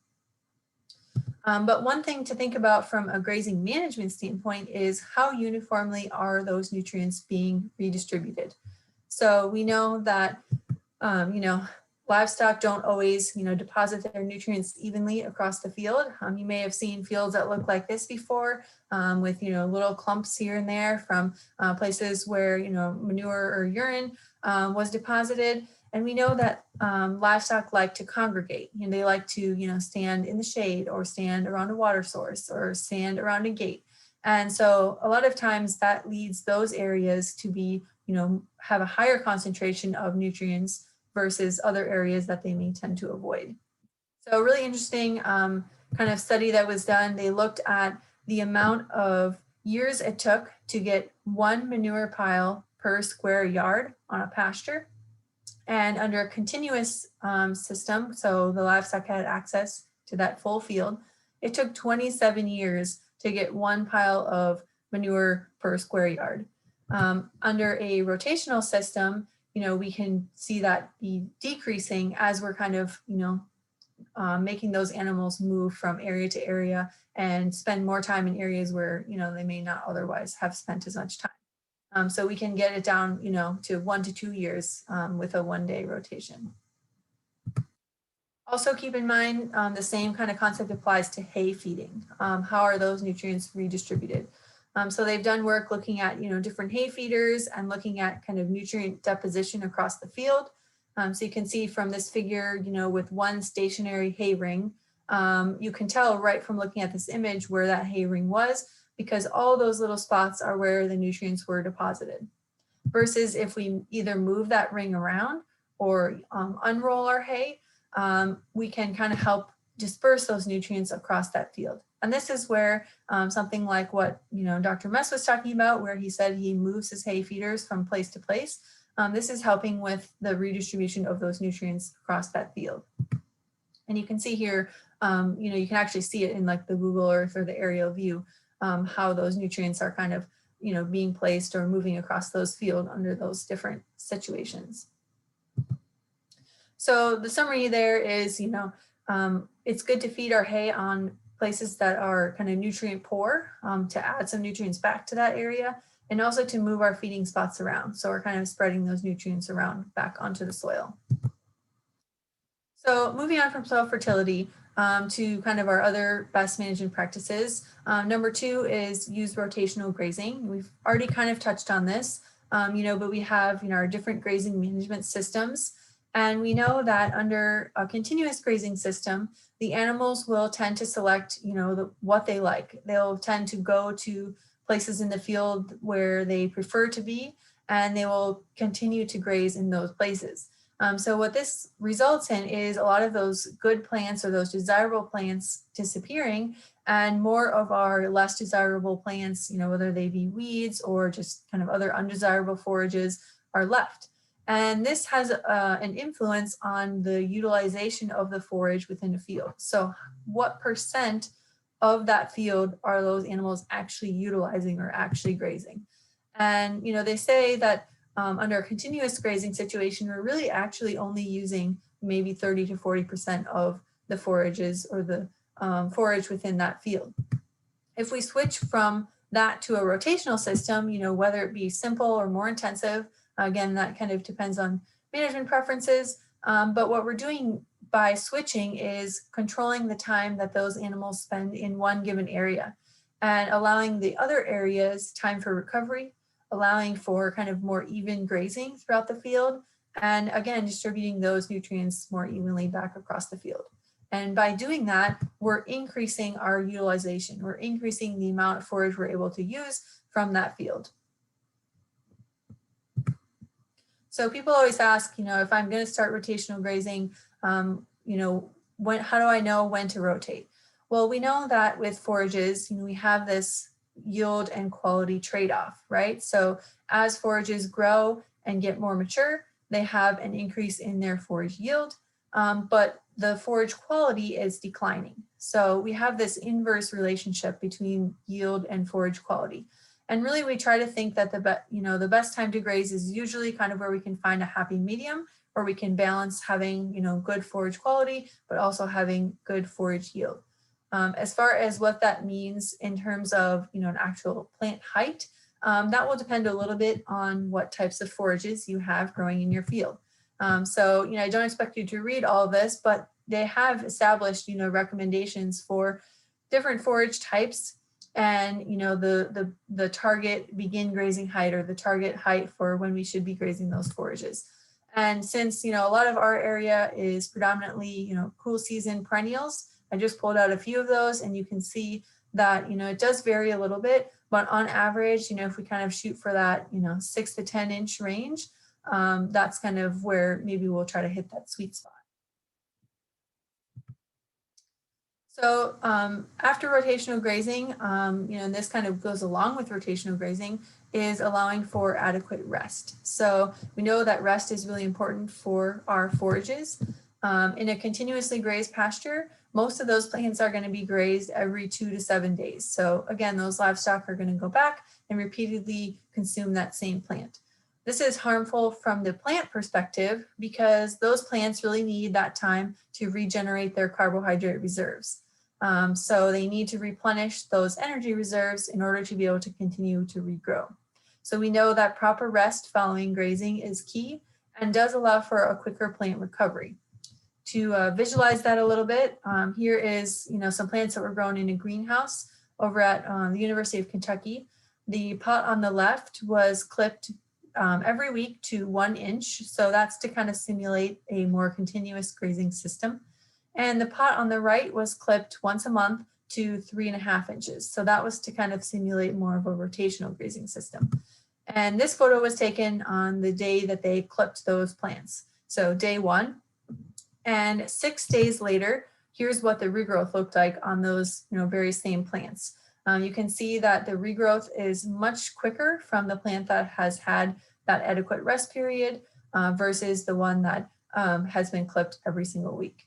But one thing to think about from a grazing management standpoint is how uniformly are those nutrients being redistributed. So we know that, livestock don't always, deposit their nutrients evenly across the field. You may have seen fields that look like this before with, little clumps here and there from places where, manure or urine was deposited. And we know that livestock like to congregate, and they like to, stand in the shade or stand around a water source or stand around a gate. And so a lot of times that leads those areas to be, have a higher concentration of nutrients versus other areas that they may tend to avoid. So a really interesting kind of study that was done, they looked at the amount of years it took to get one manure pile per square yard on a pasture. And under a continuous system, so the livestock had access to that full field, it took 27 years to get one pile of manure per square yard. Under a rotational system, we can see that be decreasing as we're kind of, making those animals move from area to area and spend more time in areas where, they may not otherwise have spent as much time. So we can get it down, to 1 to 2 years with a one-day rotation. Also keep in mind the same kind of concept applies to hay feeding. How are those nutrients redistributed? So they've done work looking at, different hay feeders and looking at kind of nutrient deposition across the field. So you can see from this figure, with one stationary hay ring, you can tell right from looking at this image where that hay ring was, because all those little spots are where the nutrients were deposited. Versus if we either move that ring around or unroll our hay, we can kind of help disperse those nutrients across that field. And this is where something like what Dr. Mess was talking about, where he said he moves his hay feeders from place to place. This is helping with the redistribution of those nutrients across that field. And you can see here, you can actually see it in like the Google Earth or the aerial view, how those nutrients are kind of, being placed or moving across those fields under those different situations. So the summary there is, it's good to feed our hay on places that are kind of nutrient poor to add some nutrients back to that area, and also to move our feeding spots around. So we're kind of spreading those nutrients around back onto the soil. So moving on from soil fertility to kind of our other best management practices. Number 2 is use rotational grazing. We've already kind of touched on this, but we have our different grazing management systems. And we know that under a continuous grazing system, the animals will tend to select, what they like. They'll tend to go to places in the field where they prefer to be, and they will continue to graze in those places. So what this results in is a lot of those good plants or those desirable plants disappearing, and more of our less desirable plants, whether they be weeds or just kind of other undesirable forages, are left. And this has an influence on the utilization of the forage within a field. So what % of that field are those animals actually utilizing or actually grazing? And, they say that under a continuous grazing situation, we're really actually only using maybe 30 to 40% of the forages or the forage within that field. If we switch from that to a rotational system, whether it be simple or more intensive, again, that kind of depends on management preferences. But what we're doing by switching is controlling the time that those animals spend in one given area and allowing the other areas time for recovery, allowing for kind of more even grazing throughout the field, and again, distributing those nutrients more evenly back across the field. And by doing that, we're increasing our utilization. We're increasing the amount of forage we're able to use from that field. So people always ask, if I'm going to start rotational grazing, how do I know when to rotate? Well, we know that with forages, we have this yield and quality trade-off, right? So as forages grow and get more mature, they have an increase in their forage yield, but the forage quality is declining. So we have this inverse relationship between yield and forage quality. And really we try to think that the best time to graze is usually kind of where we can find a happy medium, where we can balance having, good forage quality, but also having good forage yield. As far as what that means in terms of, an actual plant height, that will depend a little bit on what types of forages you have growing in your field. So, I don't expect you to read all of this, but they have established, recommendations for different forage types and, the target begin grazing height or the target height for when we should be grazing those forages. And since, a lot of our area is predominantly, cool season perennials, I just pulled out a few of those, and you can see that, it does vary a little bit, but on average, if we kind of shoot for that, 6 to 10 inch range, that's kind of where maybe we'll try to hit that sweet spot. So after rotational grazing, and this kind of goes along with rotational grazing, is allowing for adequate rest. So we know that rest is really important for our forages. In a continuously grazed pasture, most of those plants are going to be grazed every 2 to 7 days. So again, those livestock are going to go back and repeatedly consume that same plant. This is harmful from the plant perspective because those plants really need that time to regenerate their carbohydrate reserves. So they need to replenish those energy reserves in order to be able to continue to regrow. So we know that proper rest following grazing is key and does allow for a quicker plant recovery. To visualize that a little bit, here is some plants that were grown in a greenhouse over at the University of Kentucky. The pot on the left was clipped every week to 1 inch. So that's to kind of simulate a more continuous grazing system. And the pot on the right was clipped once a month to 3.5 inches. So that was to kind of simulate more of a rotational grazing system. And this photo was taken on the day that they clipped those plants. So day 1. And 6 days later, here's what the regrowth looked like on those very same plants. You can see that the regrowth is much quicker from the plant that has had that adequate rest period versus the one that has been clipped every single week.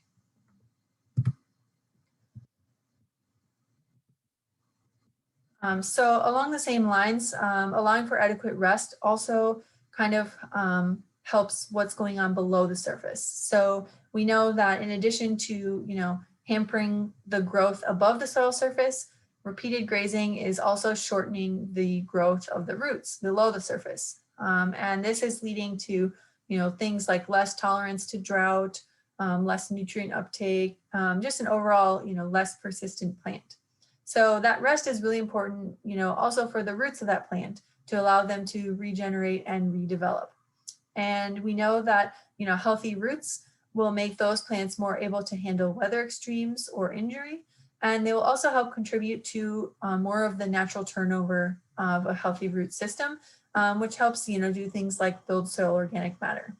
So along the same lines, allowing for adequate rest also kind of helps what's going on below the surface. So we know that in addition to, hampering the growth above the soil surface, repeated grazing is also shortening the growth of the roots below the surface. And this is leading to, things like less tolerance to drought, less nutrient uptake, just an overall, less persistent plant. So that rest is really important, also for the roots of that plant to allow them to regenerate and redevelop. And we know that, healthy roots will make those plants more able to handle weather extremes or injury. And they will also help contribute to more of the natural turnover of a healthy root system, which helps, do things like build soil organic matter.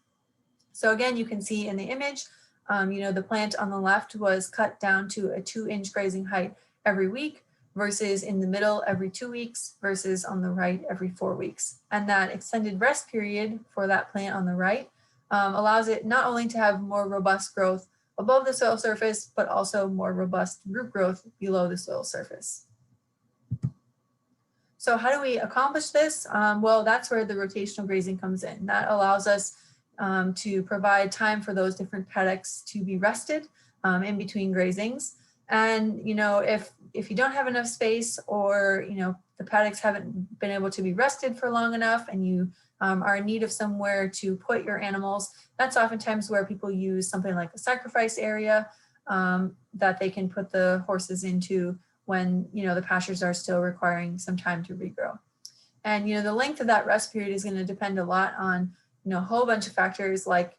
So again, you can see in the image, the plant on the left was cut down to a 2-inch grazing height every week versus in the middle every 2 weeks versus on the right every 4 weeks. And that extended rest period for that plant on the right allows it not only to have more robust growth above the soil surface, but also more robust root growth below the soil surface. So how do we accomplish this? Well, that's where the rotational grazing comes in. That allows us to provide time for those different paddocks to be rested in between grazings. And, if you don't have enough space or, the paddocks haven't been able to be rested for long enough and you are in need of somewhere to put your animals, that's oftentimes where people use something like a sacrifice area that they can put the horses into when, the pastures are still requiring some time to regrow. And, the length of that rest period is going to depend a lot on, a whole bunch of factors like,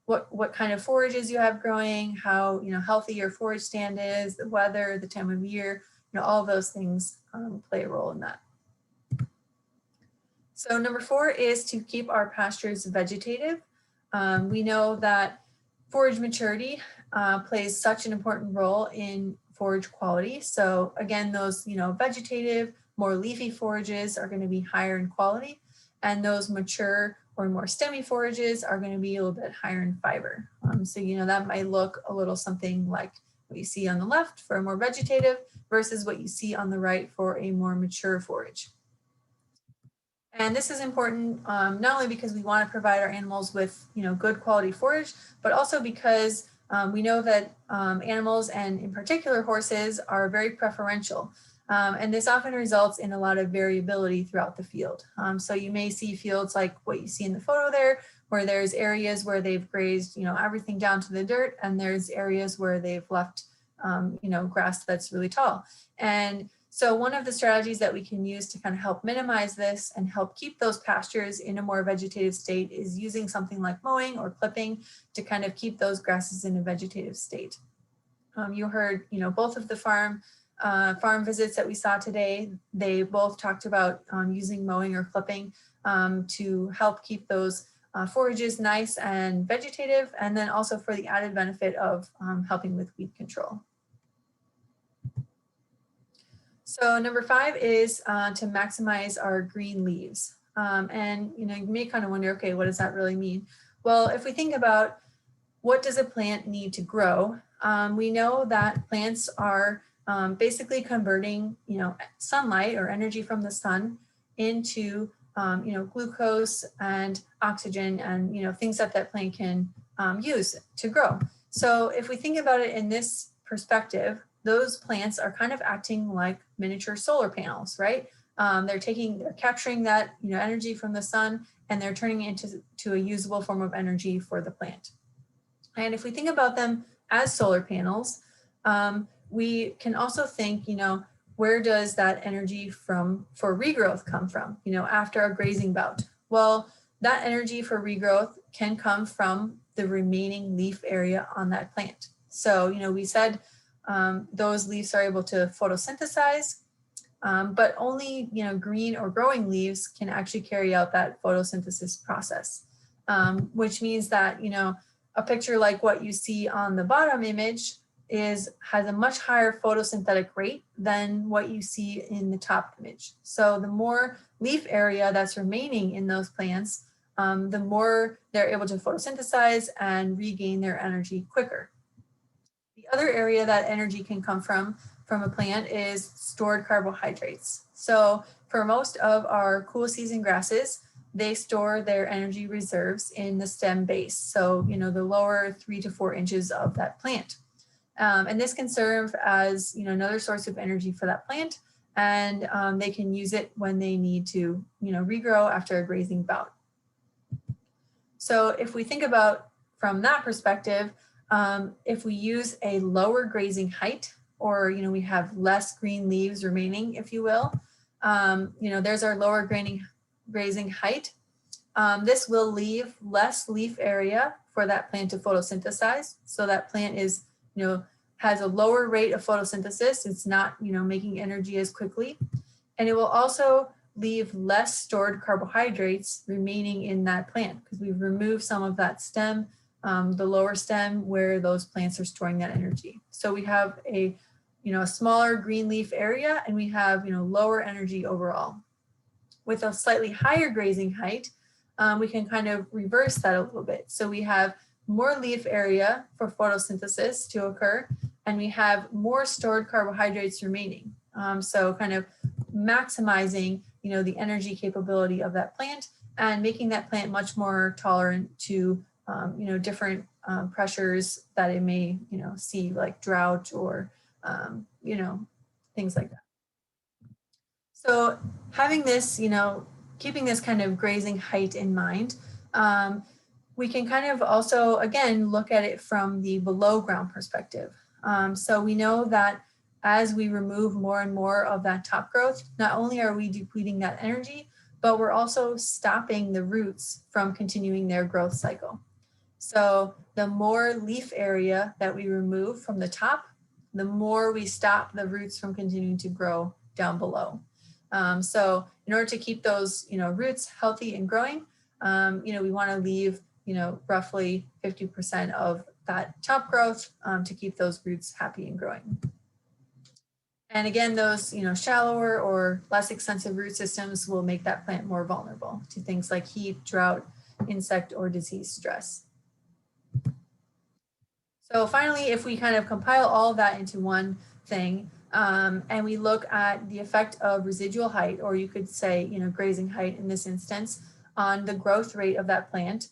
what kind of forages you have growing, how healthy your forage stand is, the weather, the time of year, all of those things play a role in that. So number 4 is to keep our pastures vegetative. We know that forage maturity plays such an important role in forage quality. So again, those vegetative, more leafy forages are going to be higher in quality, and those mature or more stemmy forages are going to be a little bit higher in fiber. So, that might look a little something like what you see on the left for a more vegetative versus what you see on the right for a more mature forage. And this is important not only because we want to provide our animals with, good quality forage, but also because we know that animals and in particular horses are very preferential. And this often results in a lot of variability throughout the field. So you may see fields like what you see in the photo there, where there's areas where they've grazed, everything down to the dirt, and there's areas where they've left, grass that's really tall. And So one of the strategies that we can use to kind of help minimize this and help keep those pastures in a more vegetative state is using something like mowing or clipping to kind of keep those grasses in a vegetative state. You heard, both of the farm visits that we saw today, they both talked about using mowing or clipping to help keep those forages nice and vegetative, and then also for the added benefit of helping with weed control. So number 5 is to maximize our green leaves. And you may kind of wonder, okay, what does that really mean? Well, if we think about what does a plant need to grow, we know that plants are basically converting, sunlight or energy from the sun into, glucose and oxygen and, things that plant can use to grow. So if we think about it in this perspective, those plants are kind of acting like miniature solar panels, right? They're capturing that, energy from the sun, and they're turning it into a usable form of energy for the plant. And if we think about them as solar panels, we can also think, where does that energy for regrowth come from, after a grazing bout? Well, that energy for regrowth can come from the remaining leaf area on that plant. So, we said those leaves are able to photosynthesize, but only, green or growing leaves can actually carry out that photosynthesis process, which means that, a picture like what you see on the bottom image has a much higher photosynthetic rate than what you see in the top image. So the more leaf area that's remaining in those plants, the more they're able to photosynthesize and regain their energy quicker. The other area that energy can come from a plant is stored carbohydrates. So for most of our cool season grasses, they store their energy reserves in the stem base. So, the lower 3 to 4 inches of that plant. And this can serve as, another source of energy for that plant. And they can use it when they need to, regrow after a grazing bout. So if we think about from that perspective, if we use a lower grazing height, or, we have less green leaves remaining, if you will, there's our lower grazing height. This will leave less leaf area for that plant to photosynthesize. So that plant is, has a lower rate of photosynthesis. It's not, making energy as quickly. And it will also leave less stored carbohydrates remaining in that plant because we've removed some of that stem, the lower stem where those plants are storing that energy. So we have a smaller green leaf area, and we have, lower energy overall. With a slightly higher grazing height, we can kind of reverse that a little bit. So we have more leaf area for photosynthesis to occur, and we have more stored carbohydrates remaining. So kind of maximizing, the energy capability of that plant and making that plant much more tolerant to, different pressures that it may, see, like drought or, things like that. So having this, keeping this kind of grazing height in mind, we can kind of also, again, look at it from the below ground perspective. So we know that as we remove more and more of that top growth, not only are we depleting that energy, but we're also stopping the roots from continuing their growth cycle. So the more leaf area that we remove from the top, the more we stop the roots from continuing to grow down below. So in order to keep those, roots healthy and growing, we want to leave, roughly 50% of that top growth to keep those roots happy and growing. And again, those, shallower or less extensive root systems will make that plant more vulnerable to things like heat, drought, insect, or disease stress. So finally, if we kind of compile all of that into one thing, and we look at the effect of residual height, or you could say, grazing height in this instance, on the growth rate of that plant.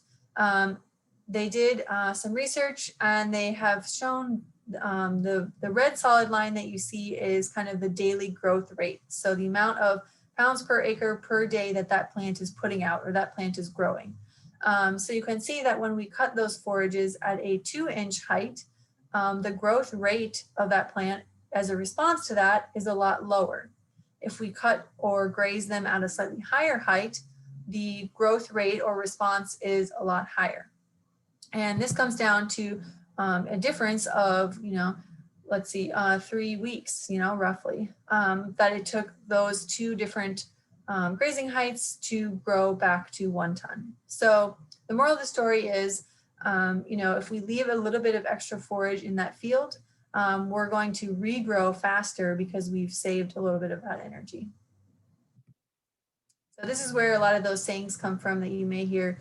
They did some research, and they have shown the red solid line that you see is kind of the daily growth rate. So the amount of pounds per acre per day that plant is putting out, or that plant is growing. So you can see that when we cut those forages at a 2-inch height, the growth rate of that plant as a response to that is a lot lower. If we cut or graze them at a slightly higher height, the growth rate or response is a lot higher. And this comes down to a difference of, let's see, 3 weeks, roughly, that it took those two different grazing heights to grow back to 1 ton. So the moral of the story is, if we leave a little bit of extra forage in that field, we're going to regrow faster because we've saved a little bit of that energy. So this is where a lot of those sayings come from that you may hear,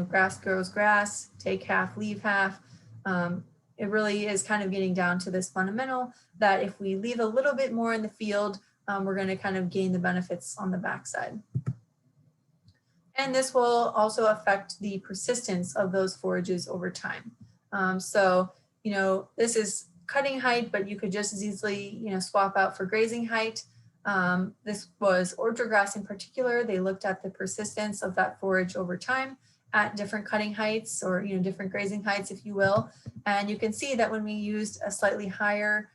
grass grows grass, take half, leave half. It really is kind of getting down to this fundamental that if we leave a little bit more in the field, we're going to kind of gain the benefits on the backside. And this will also affect the persistence of those forages over time. So, this is cutting height, but you could just as easily, swap out for grazing height. This was orchard grass in particular. They looked at the persistence of that forage over time at different cutting heights or, different grazing heights, if you will. And you can see that when we used a slightly higher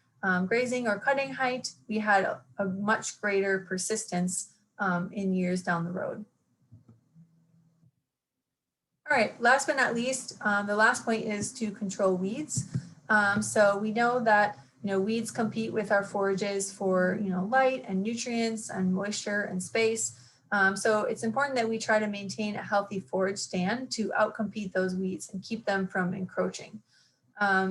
grazing or cutting height, we had a much greater persistence in years down the road. All right, last but not least, the last point is to control weeds. So we know that weeds compete with our forages for light and nutrients and moisture and space. So it's important that we try to maintain a healthy forage stand to outcompete those weeds and keep them from encroaching.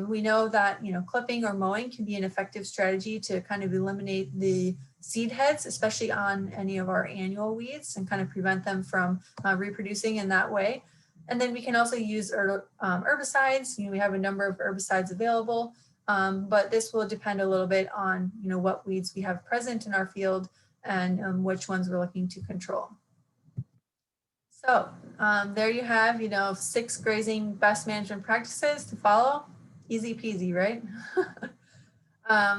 We know that clipping or mowing can be an effective strategy to kind of eliminate the seed heads, especially on any of our annual weeds, and kind of prevent them from reproducing in that way. And then we can also use herbicides. We have a number of herbicides available, but this will depend a little bit on what weeds we have present in our field and which ones we're looking to control. So there you have 6 grazing best management practices to follow. Easy peasy, right?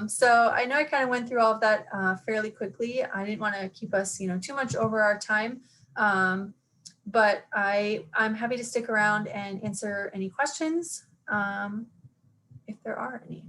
So I know I kind of went through all of that fairly quickly. I didn't want to keep us too much over our time. But I'm happy to stick around and answer any questions if there are any.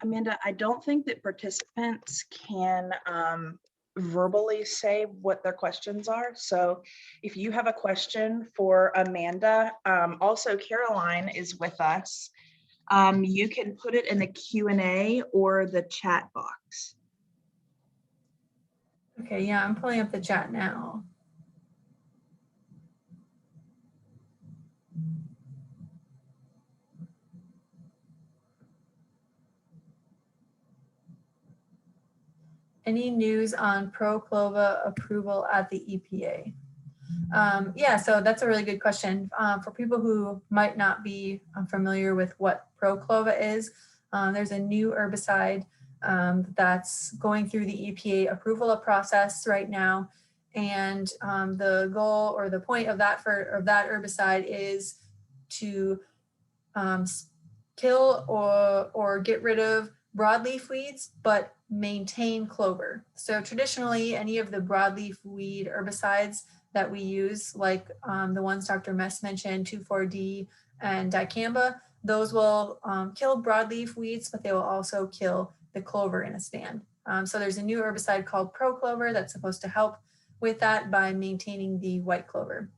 Amanda, I don't think that participants can verbally say what their questions are. So if you have a question for Amanda, also Caroline is with us. You can put it in the Q&A or the chat box. Okay, yeah, I'm pulling up the chat now. Any news on Proclova approval at the EPA? Yeah, so that's a really good question. For people who might not be familiar with what Proclova is, there's a new herbicide that's going through the EPA approval process right now. And the goal or the point of that herbicide is to kill or get rid of broadleaf weeds, but maintain clover. So traditionally, any of the broadleaf weed herbicides that we use, like the ones Dr. Mess mentioned, 2,4-D and dicamba, those will kill broadleaf weeds, but they will also kill the clover in a stand. So there's a new herbicide called Proclova that's supposed to help with that by maintaining the white clover.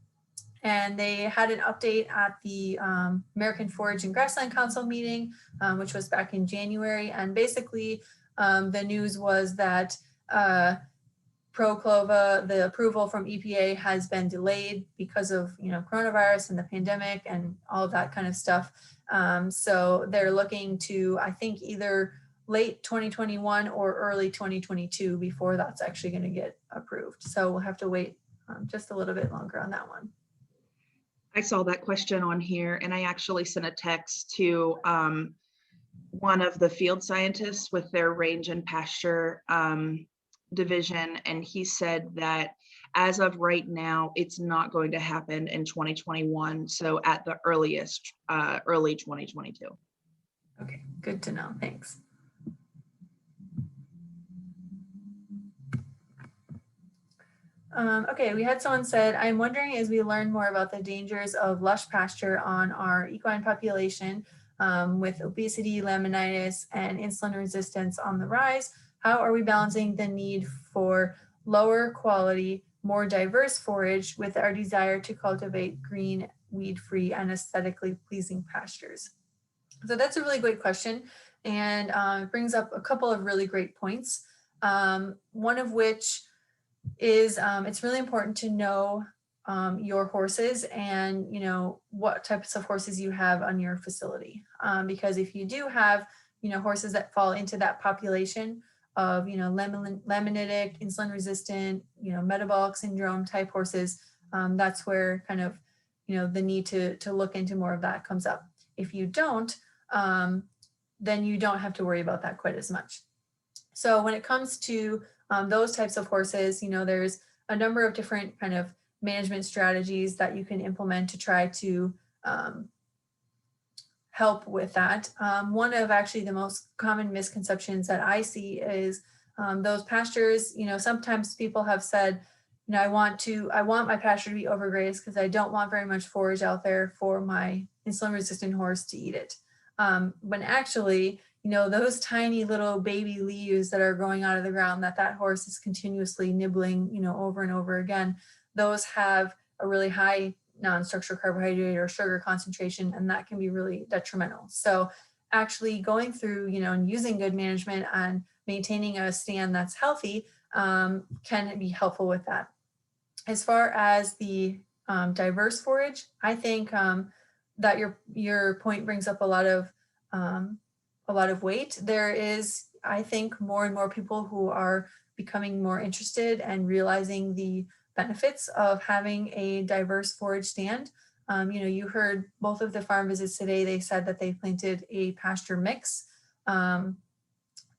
And they had an update at the American Forage and Grassland Council meeting, which was back in January. And basically, the news was that Proclova, the approval from EPA has been delayed because of coronavirus and the pandemic and all of that kind of stuff. So they're looking to, I think, either late 2021 or early 2022 before that's actually going to get approved. So we'll have to wait just a little bit longer on that one. I saw that question on here, and I actually sent a text to one of the field scientists with their range and pasture division, and he said that as of right now, it's not going to happen in 2021. So at the earliest, early 2022. Okay, good to know. Thanks. Okay, we had someone said, I'm wondering as we learn more about the dangers of lush pasture on our equine population with obesity, laminitis, and insulin resistance on the rise, how are we balancing the need for lower quality, more diverse forage with our desire to cultivate green, weed-free, and aesthetically pleasing pastures? So that's a really great question, and it brings up a couple of really great points. One of which is it's really important to know your horses and what types of horses you have on your facility, because if you do have horses that fall into that population of laminitic, insulin resistant, metabolic syndrome type horses, that's where kind of the need to look into more of that comes up. If you don't, then you don't have to worry about that quite as much. So when it comes to those types of horses, there's a number of different kind of management strategies that you can implement to try to help with that. One of actually the most common misconceptions that I see is those pastures, sometimes people have said, I want my pasture to be overgrazed because I don't want very much forage out there for my insulin resistant horse to eat it. When actually, those tiny little baby leaves that are growing out of the ground that horse is continuously nibbling, over and over again, those have a really high non-structural carbohydrate or sugar concentration, and that can be really detrimental. So actually going through, and using good management and maintaining a stand that's healthy can be helpful with that. As far as the diverse forage, I think that your point brings up a lot of weight. There is, I think, more and more people who are becoming more interested and realizing the benefits of having a diverse forage stand. You heard both of the farm visits today, they said that they planted a pasture mix.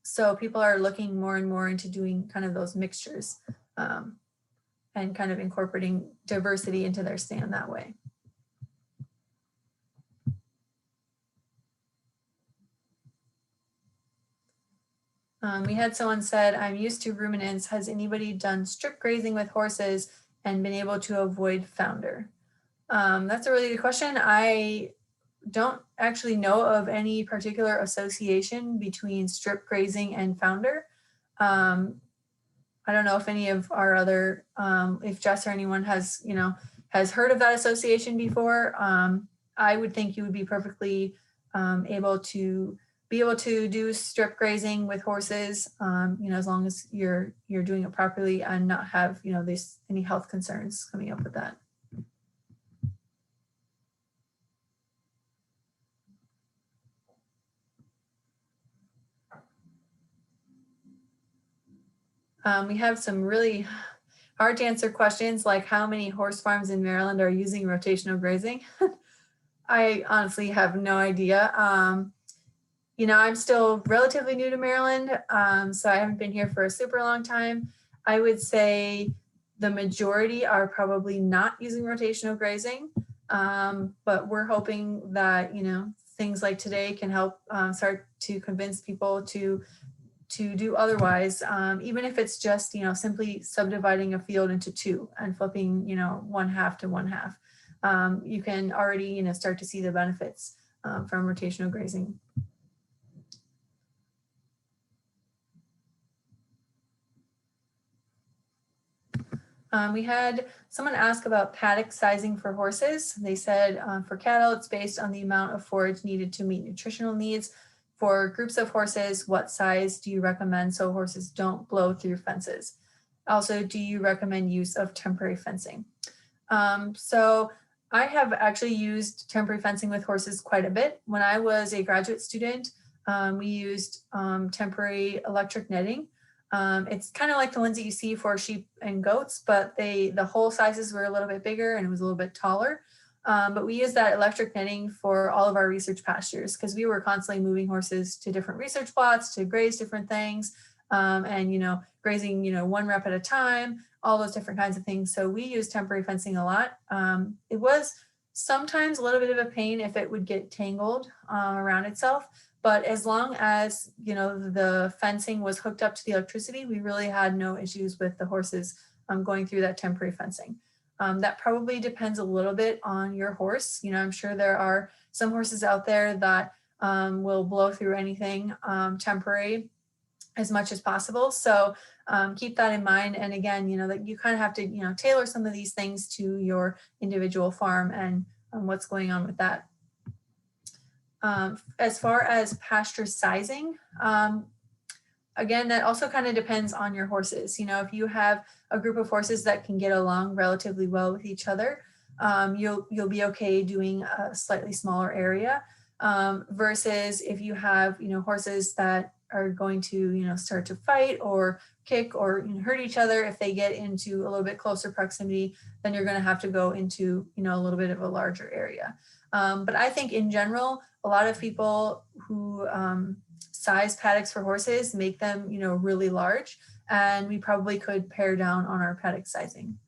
So people are looking more and more into doing kind of those mixtures and kind of incorporating diversity into their stand that way. We had someone said, I'm used to ruminants. Has anybody done strip grazing with horses and been able to avoid founder? That's a really good question. I don't actually know of any particular association between strip grazing and founder. I don't know if any of our other, if Jess or anyone has heard of that association before. I would think you would be perfectly able to do strip grazing with horses, as long as you're doing it properly and not have, any health concerns coming up with that. We have some really hard to answer questions like how many horse farms in Maryland are using rotational grazing. I honestly have no idea. I'm still relatively new to Maryland, so I haven't been here for a super long time. I would say the majority are probably not using rotational grazing, but we're hoping that, things like today can help start to convince people to do otherwise, even if it's just, simply subdividing a field into two and flipping, one half to one half. You can already, start to see the benefits from rotational grazing. We had someone ask about paddock sizing for horses. They said for cattle, it's based on the amount of forage needed to meet nutritional needs. For groups of horses, what size do you recommend so horses don't blow through fences? Also, do you recommend use of temporary fencing? So I have actually used temporary fencing with horses quite a bit. When I was a graduate student, we used temporary electric netting. It's kind of like the ones that you see for sheep and goats, but the hole sizes were a little bit bigger and it was a little bit taller. But we used that electric netting for all of our research pastures because we were constantly moving horses to different research plots to graze different things. and, grazing, one rep at a time, all those different kinds of things. So we use temporary fencing a lot. It was sometimes a little bit of a pain if it would get tangled around itself. But as long as, the fencing was hooked up to the electricity, we really had no issues with the horses going through that temporary fencing. That probably depends a little bit on your horse. I'm sure there are some horses out there that will blow through anything temporary as much as possible. So keep that in mind. And again, that you kind of have to, tailor some of these things to your individual farm and what's going on with that. As far as pasture sizing, again, that also kind of depends on your horses. If you have a group of horses that can get along relatively well with each other, you'll be okay doing a slightly smaller area versus if you have, horses that are going to, start to fight or kick or hurt each other. If they get into a little bit closer proximity, then you're going to have to go into, a little bit of a larger area. But I think in general, a lot of people who size paddocks for horses make them, really large, and we probably could pare down on our paddock sizing.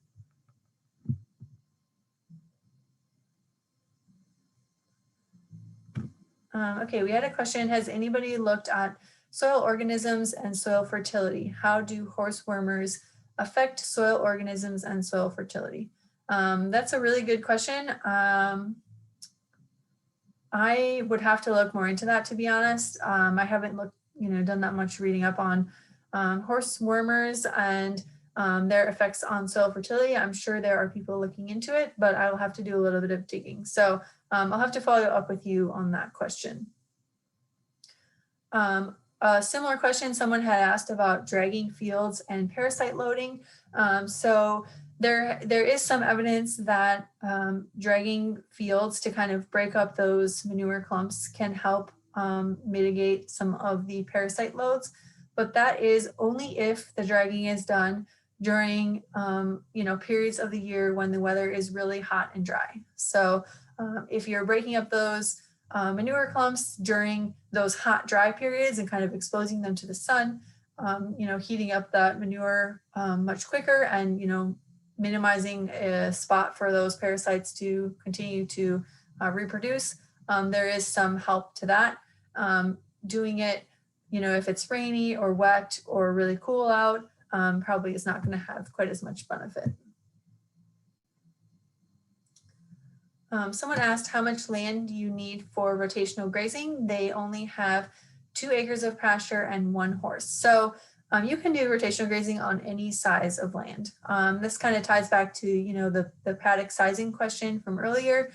Okay, we had a question. Has anybody looked at soil organisms and soil fertility? How do horse wormers affect soil organisms and soil fertility? That's a really good question. I would have to look more into that, to be honest. I haven't done that much reading up on horse wormers and their effects on soil fertility. I'm sure there are people looking into it, but I will have to do a little bit of digging. So I'll have to follow up with you on that question. A similar question someone had asked about dragging fields and parasite loading. So there is some evidence that dragging fields to kind of break up those manure clumps can help mitigate some of the parasite loads, but that is only if the dragging is done during periods of the year when the weather is really hot and dry. So if you're breaking up those manure clumps during those hot, dry periods and kind of exposing them to the sun, heating up that manure much quicker and, minimizing a spot for those parasites to continue to reproduce, there is some help to that. Doing it, if it's rainy or wet or really cool out, probably is not going to have quite as much benefit. Someone asked, how much land do you need for rotational grazing? They only have 2 acres of pasture and 1 horse. So you can do rotational grazing on any size of land. This kind of ties back to, the paddock sizing question from earlier.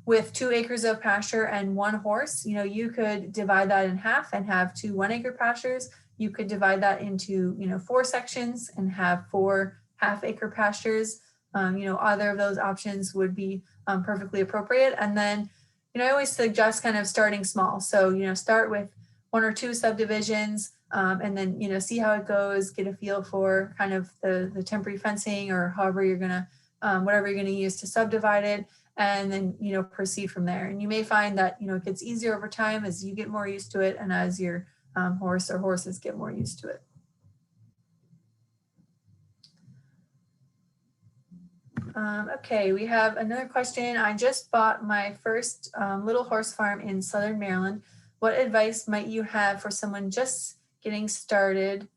With 2 acres of pasture and 1 horse, you could divide that in half and have 2 1-acre pastures. You could divide that into, 4 sections and have 4 half-acre pastures. Either of those options would be perfectly appropriate. And then, I always suggest kind of starting small. So, start with 1 or 2 subdivisions and then, see how it goes, get a feel for kind of the temporary fencing or however you're going to, whatever you're going to use to subdivide it. And then, proceed from there. And you may find that, it gets easier over time as you get more used to it and as your horse or horses get more used to it. Okay, we have another question. I just bought my first little horse farm in Southern Maryland. What advice might you have for someone just getting started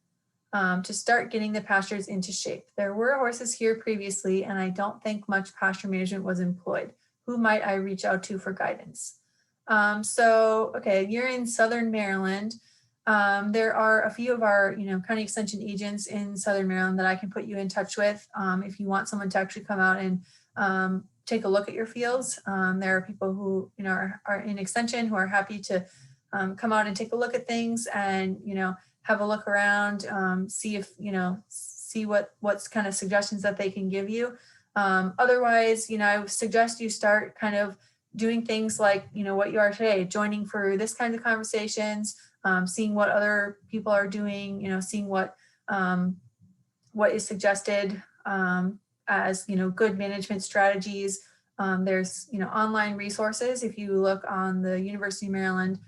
to start getting the pastures into shape? There were horses here previously, and I don't think much pasture management was employed. Who might I reach out to for guidance? Okay, you're in Southern Maryland. There are a few of our, county extension agents in Southern Maryland that I can put you in touch with if you want someone to actually come out and take a look at your fields. There are people who, are in extension who are happy to come out and take a look at things and, have a look around, see if, see what's kind of suggestions that they can give you. Otherwise, I would suggest you start kind of doing things like, what you are today, joining for this kind of conversations, seeing what other people are doing, seeing what is suggested as, good management strategies. There's, online resources. If you look on the University of Maryland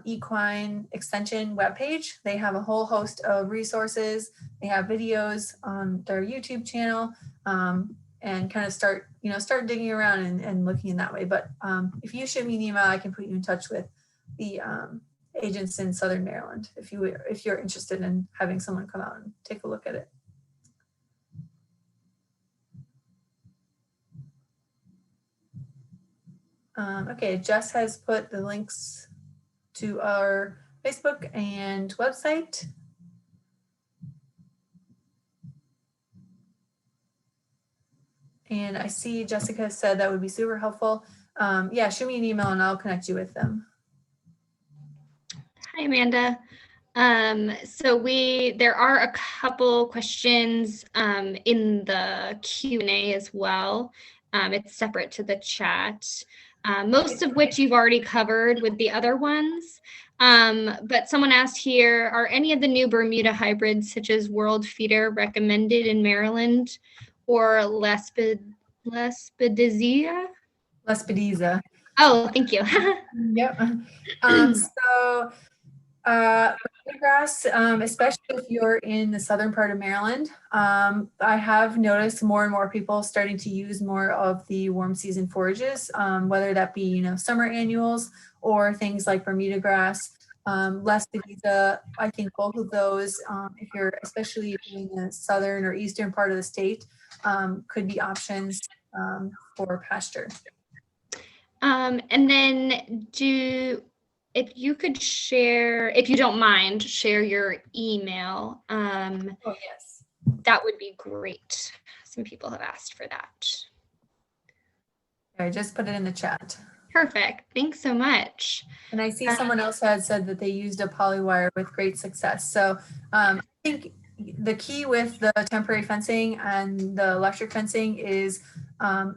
Equine Extension webpage. They have a whole host of resources. They have videos on their YouTube channel, and kind of start digging around and looking in that way. But if you shoot me an email, I can put you in touch with the agents in Southern Maryland if you're interested in having someone come out and take a look at it. Okay, Jess has put the links to our Facebook and website. And I see Jessica said that would be super helpful. Yeah, shoot me an email and I'll connect you with them. Hi, Amanda. So there are a couple questions in the Q&A as well. It's separate to the chat, most of which you've already covered with the other ones. But someone asked here, are any of the new Bermuda hybrids such as World Feeder recommended in Maryland or Lespedizia? Lespedeza. Oh, thank you. Yep. Grass, especially if you're in the southern part of Maryland, I have noticed more and more people starting to use more of the warm season forages, whether that be summer annuals or things like Bermuda grass, Lespedeza. I think both of those, if you're especially in the southern or eastern part of the state, could be options for pasture. And then if you could share, if you don't mind, share your email. Oh, yes. That would be great. Some people have asked for that. I just put it in the chat. Perfect. Thanks so much. And I see someone else had said that they used a polywire with great success. So I think the key with the temporary fencing and the electric fencing is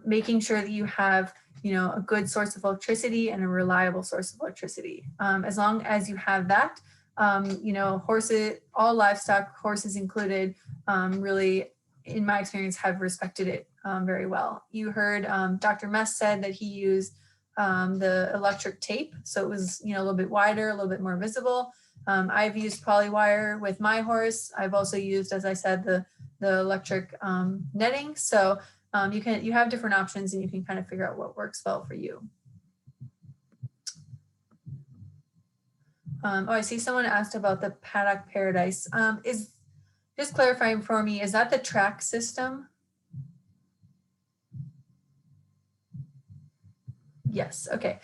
making sure that you have a good source of electricity and a reliable source of electricity. As long as you have that, horses, all livestock, horses included, really, in my experience, have respected it very well. You heard Dr. Mess said that he used the electric tape, so it was a little bit wider, a little bit more visible. I've used polywire with my horse. I've also used, as I said, the electric netting. So you have different options and you can kind of figure out what works well for you. I see someone asked about the paddock paradise. Is just clarifying for me, is that the track system? Yes. Okay.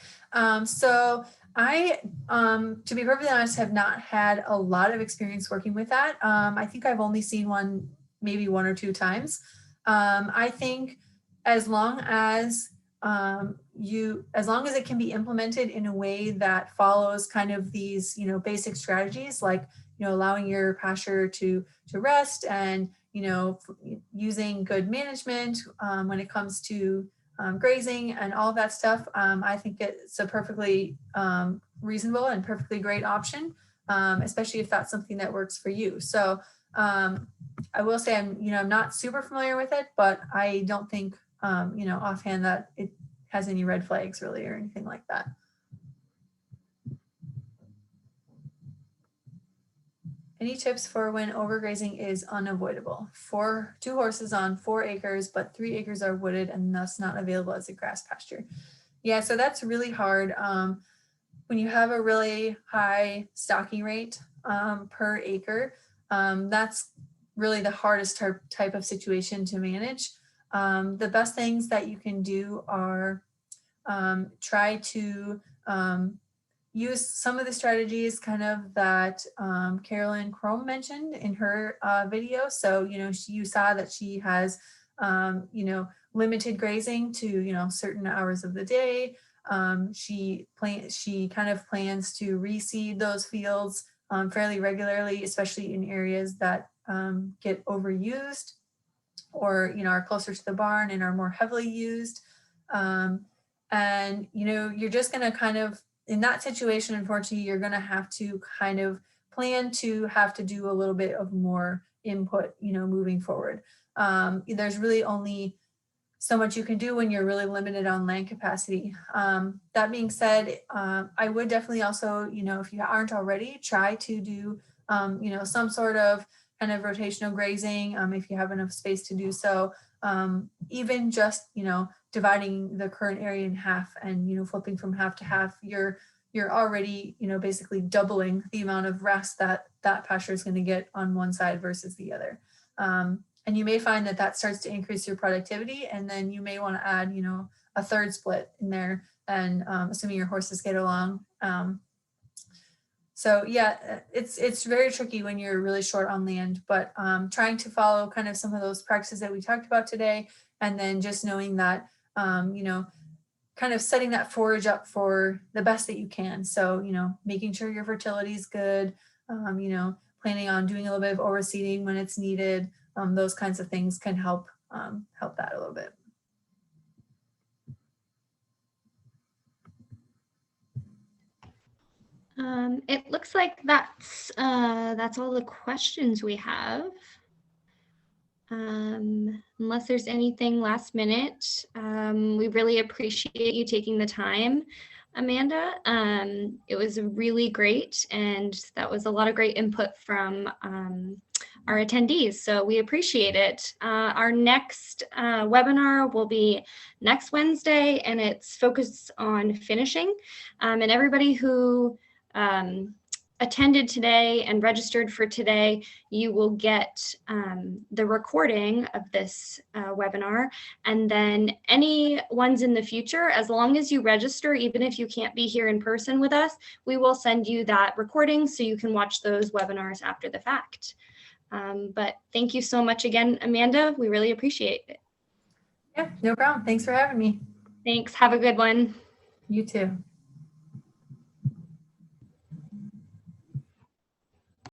So I, to be perfectly honest, have not had a lot of experience working with that. I think I've only seen one, maybe one or two times. I think as long as it can be implemented in a way that follows kind of these, basic strategies, like, allowing your pasture to rest and, using good management when it comes to grazing and all of that stuff, I think it's a perfectly reasonable and perfectly great option, especially if that's something that works for you. So I will say I'm not super familiar with it, but I don't think, offhand that it has any red flags really or anything like that. Any tips for when overgrazing is unavoidable? 2 horses on 4 acres, but 3 acres are wooded and thus not available as a grass pasture. Yeah, so that's really hard. When you have a really high stocking rate per acre, that's really the hardest type of situation to manage. The best things that you can do are try to use some of the strategies kind of that Carolyn Chrome mentioned in her video. So, you saw that she has, limited grazing to, certain hours of the day. She kind of plans to reseed those fields fairly regularly, especially in areas that get overused or, are closer to the barn and are more heavily used. And, you're just going to kind of, in that situation, unfortunately, you're going to have to kind of plan to have to do a little bit of more input, moving forward. There's really only so much you can do when you're really limited on land capacity. That being said, I would definitely also, if you aren't already, try to do, some sort of kind of rotational grazing if you have enough space to do so. Even just, dividing the current area in half and, flipping from half to half, you're already, basically doubling the amount of rest that pasture is going to get on one side versus the other. And you may find that starts to increase your productivity, and then you may want to add, a third split in there, and assuming your horses get along. So yeah, it's very tricky when you're really short on land, but trying to follow kind of some of those practices that we talked about today, and then just knowing that, kind of setting that forage up for the best that you can. So, making sure your fertility is good, planning on doing a little bit of overseeding when it's needed. Those kinds of things can help that a little bit. It looks like that's all the questions we have. Unless there's anything last minute, we really appreciate you taking the time, Amanda. It was really great, and that was a lot of great input from our attendees, so we appreciate it. Our next webinar will be next Wednesday, and it's focused on finishing. And everybody who attended today and registered for today, you will get the recording of this webinar, and then any ones in the future, as long as you register, even if you can't be here in person with us, we will send you that recording so you can watch those webinars after the fact. But thank you so much again, Amanda. We really appreciate it. Yeah, no problem. Thanks for having me. Thanks. Have a good one. You too.